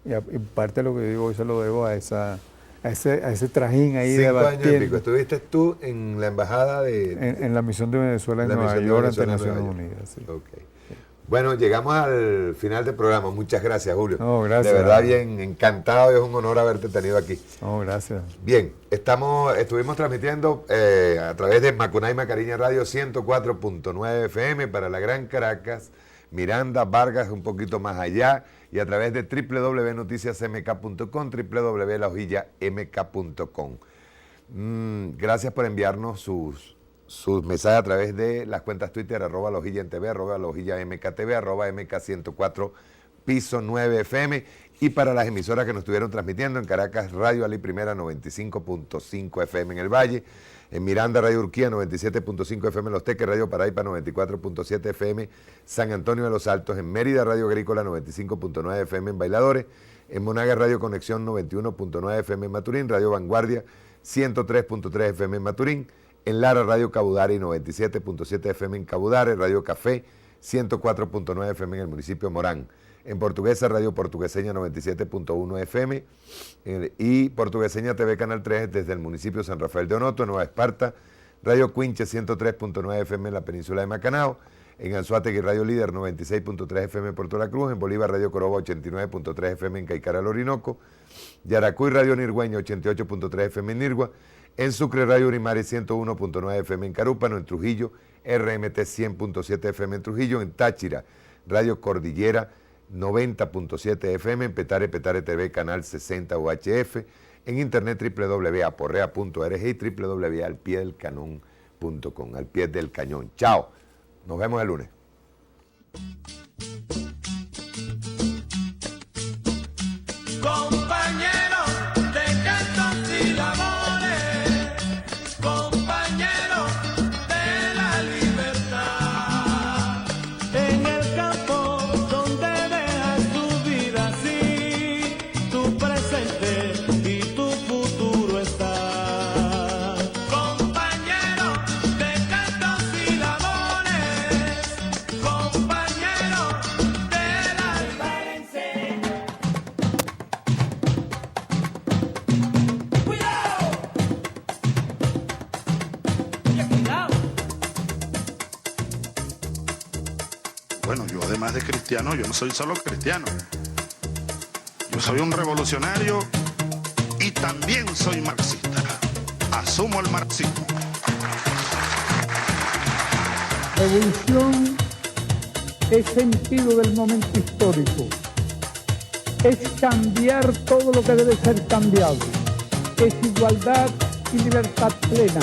Y parte de lo que digo hoy se lo debo a ese trajín ahí de 5 años y pico. ¿Estuviste tú en la embajada de...? En la misión de Venezuela en Nueva York ante Naciones Unidas. Sí. Okay. Bueno, llegamos al final del programa. Muchas gracias, Julio. No, gracias. De verdad, bien, encantado y es un honor haberte tenido aquí. No, gracias. Bien, estuvimos transmitiendo a través de Macunay Macariña Radio 104.9 FM para la Gran Caracas, Miranda, Vargas, un poquito más allá, y a través de www.noticiasmk.com, www.lahojillamk.com. Gracias por enviarnos sus mensajes a través de las cuentas Twitter, @lahojillamtv, @lahojillamktv, @mk104 piso 9 FM, y para las emisoras que nos estuvieron transmitiendo en Caracas, Radio Ali Primera 95.5 FM en el Valle, en Miranda, Radio Urquía 97.5 FM en Los Teques, Radio Paraíba 94.7 FM San Antonio de los Altos, en Mérida, Radio Agrícola 95.9 FM en Bailadores, en Monagas, Radio Conexión 91.9 FM en Maturín, Radio Vanguardia 103.3 FM en Maturín, en Lara, Radio Cabudare 97.7 FM en Cabudare, Radio Café 104.9 FM en el municipio de Morán. En Portuguesa, Radio Portugueseña 97.1 FM y Portugueseña TV Canal 3 desde el municipio de San Rafael de Onoto, Nueva Esparta, Radio Cuinche 103.9 FM en la península de Macanao, en Anzoátegui, Radio Líder 96.3 FM en Puerto La Cruz, en Bolívar, Radio Coroba 89.3 FM en Caicara, el Orinoco, Yaracuy, Radio Nirgüeña 88.3 FM en Nirgua, en Sucre, Radio Urimari 101.9 FM en Carúpano, en Trujillo, RMT 100.7 FM en Trujillo, en Táchira, Radio Cordillera 90.7 FM, en Petare TV, Canal 60 UHF, en internet www.aporrea.org y www.alpiedelcanon.com, al pie del cañón. Chao, nos vemos el lunes. Bueno, yo además de cristiano, yo no soy solo cristiano. Yo soy un revolucionario y también soy marxista. Asumo el marxismo. Revolución es sentido del momento histórico. es cambiar todo lo que debe ser cambiado. Es igualdad y libertad plena.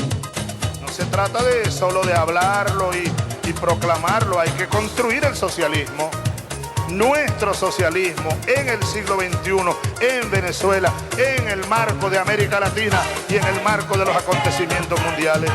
No se trata de solo de hablarlo y proclamarlo, hay que construir el socialismo. Nuestro socialismo en el siglo XXI, en Venezuela, en el marco de América Latina y en el marco de los acontecimientos mundiales.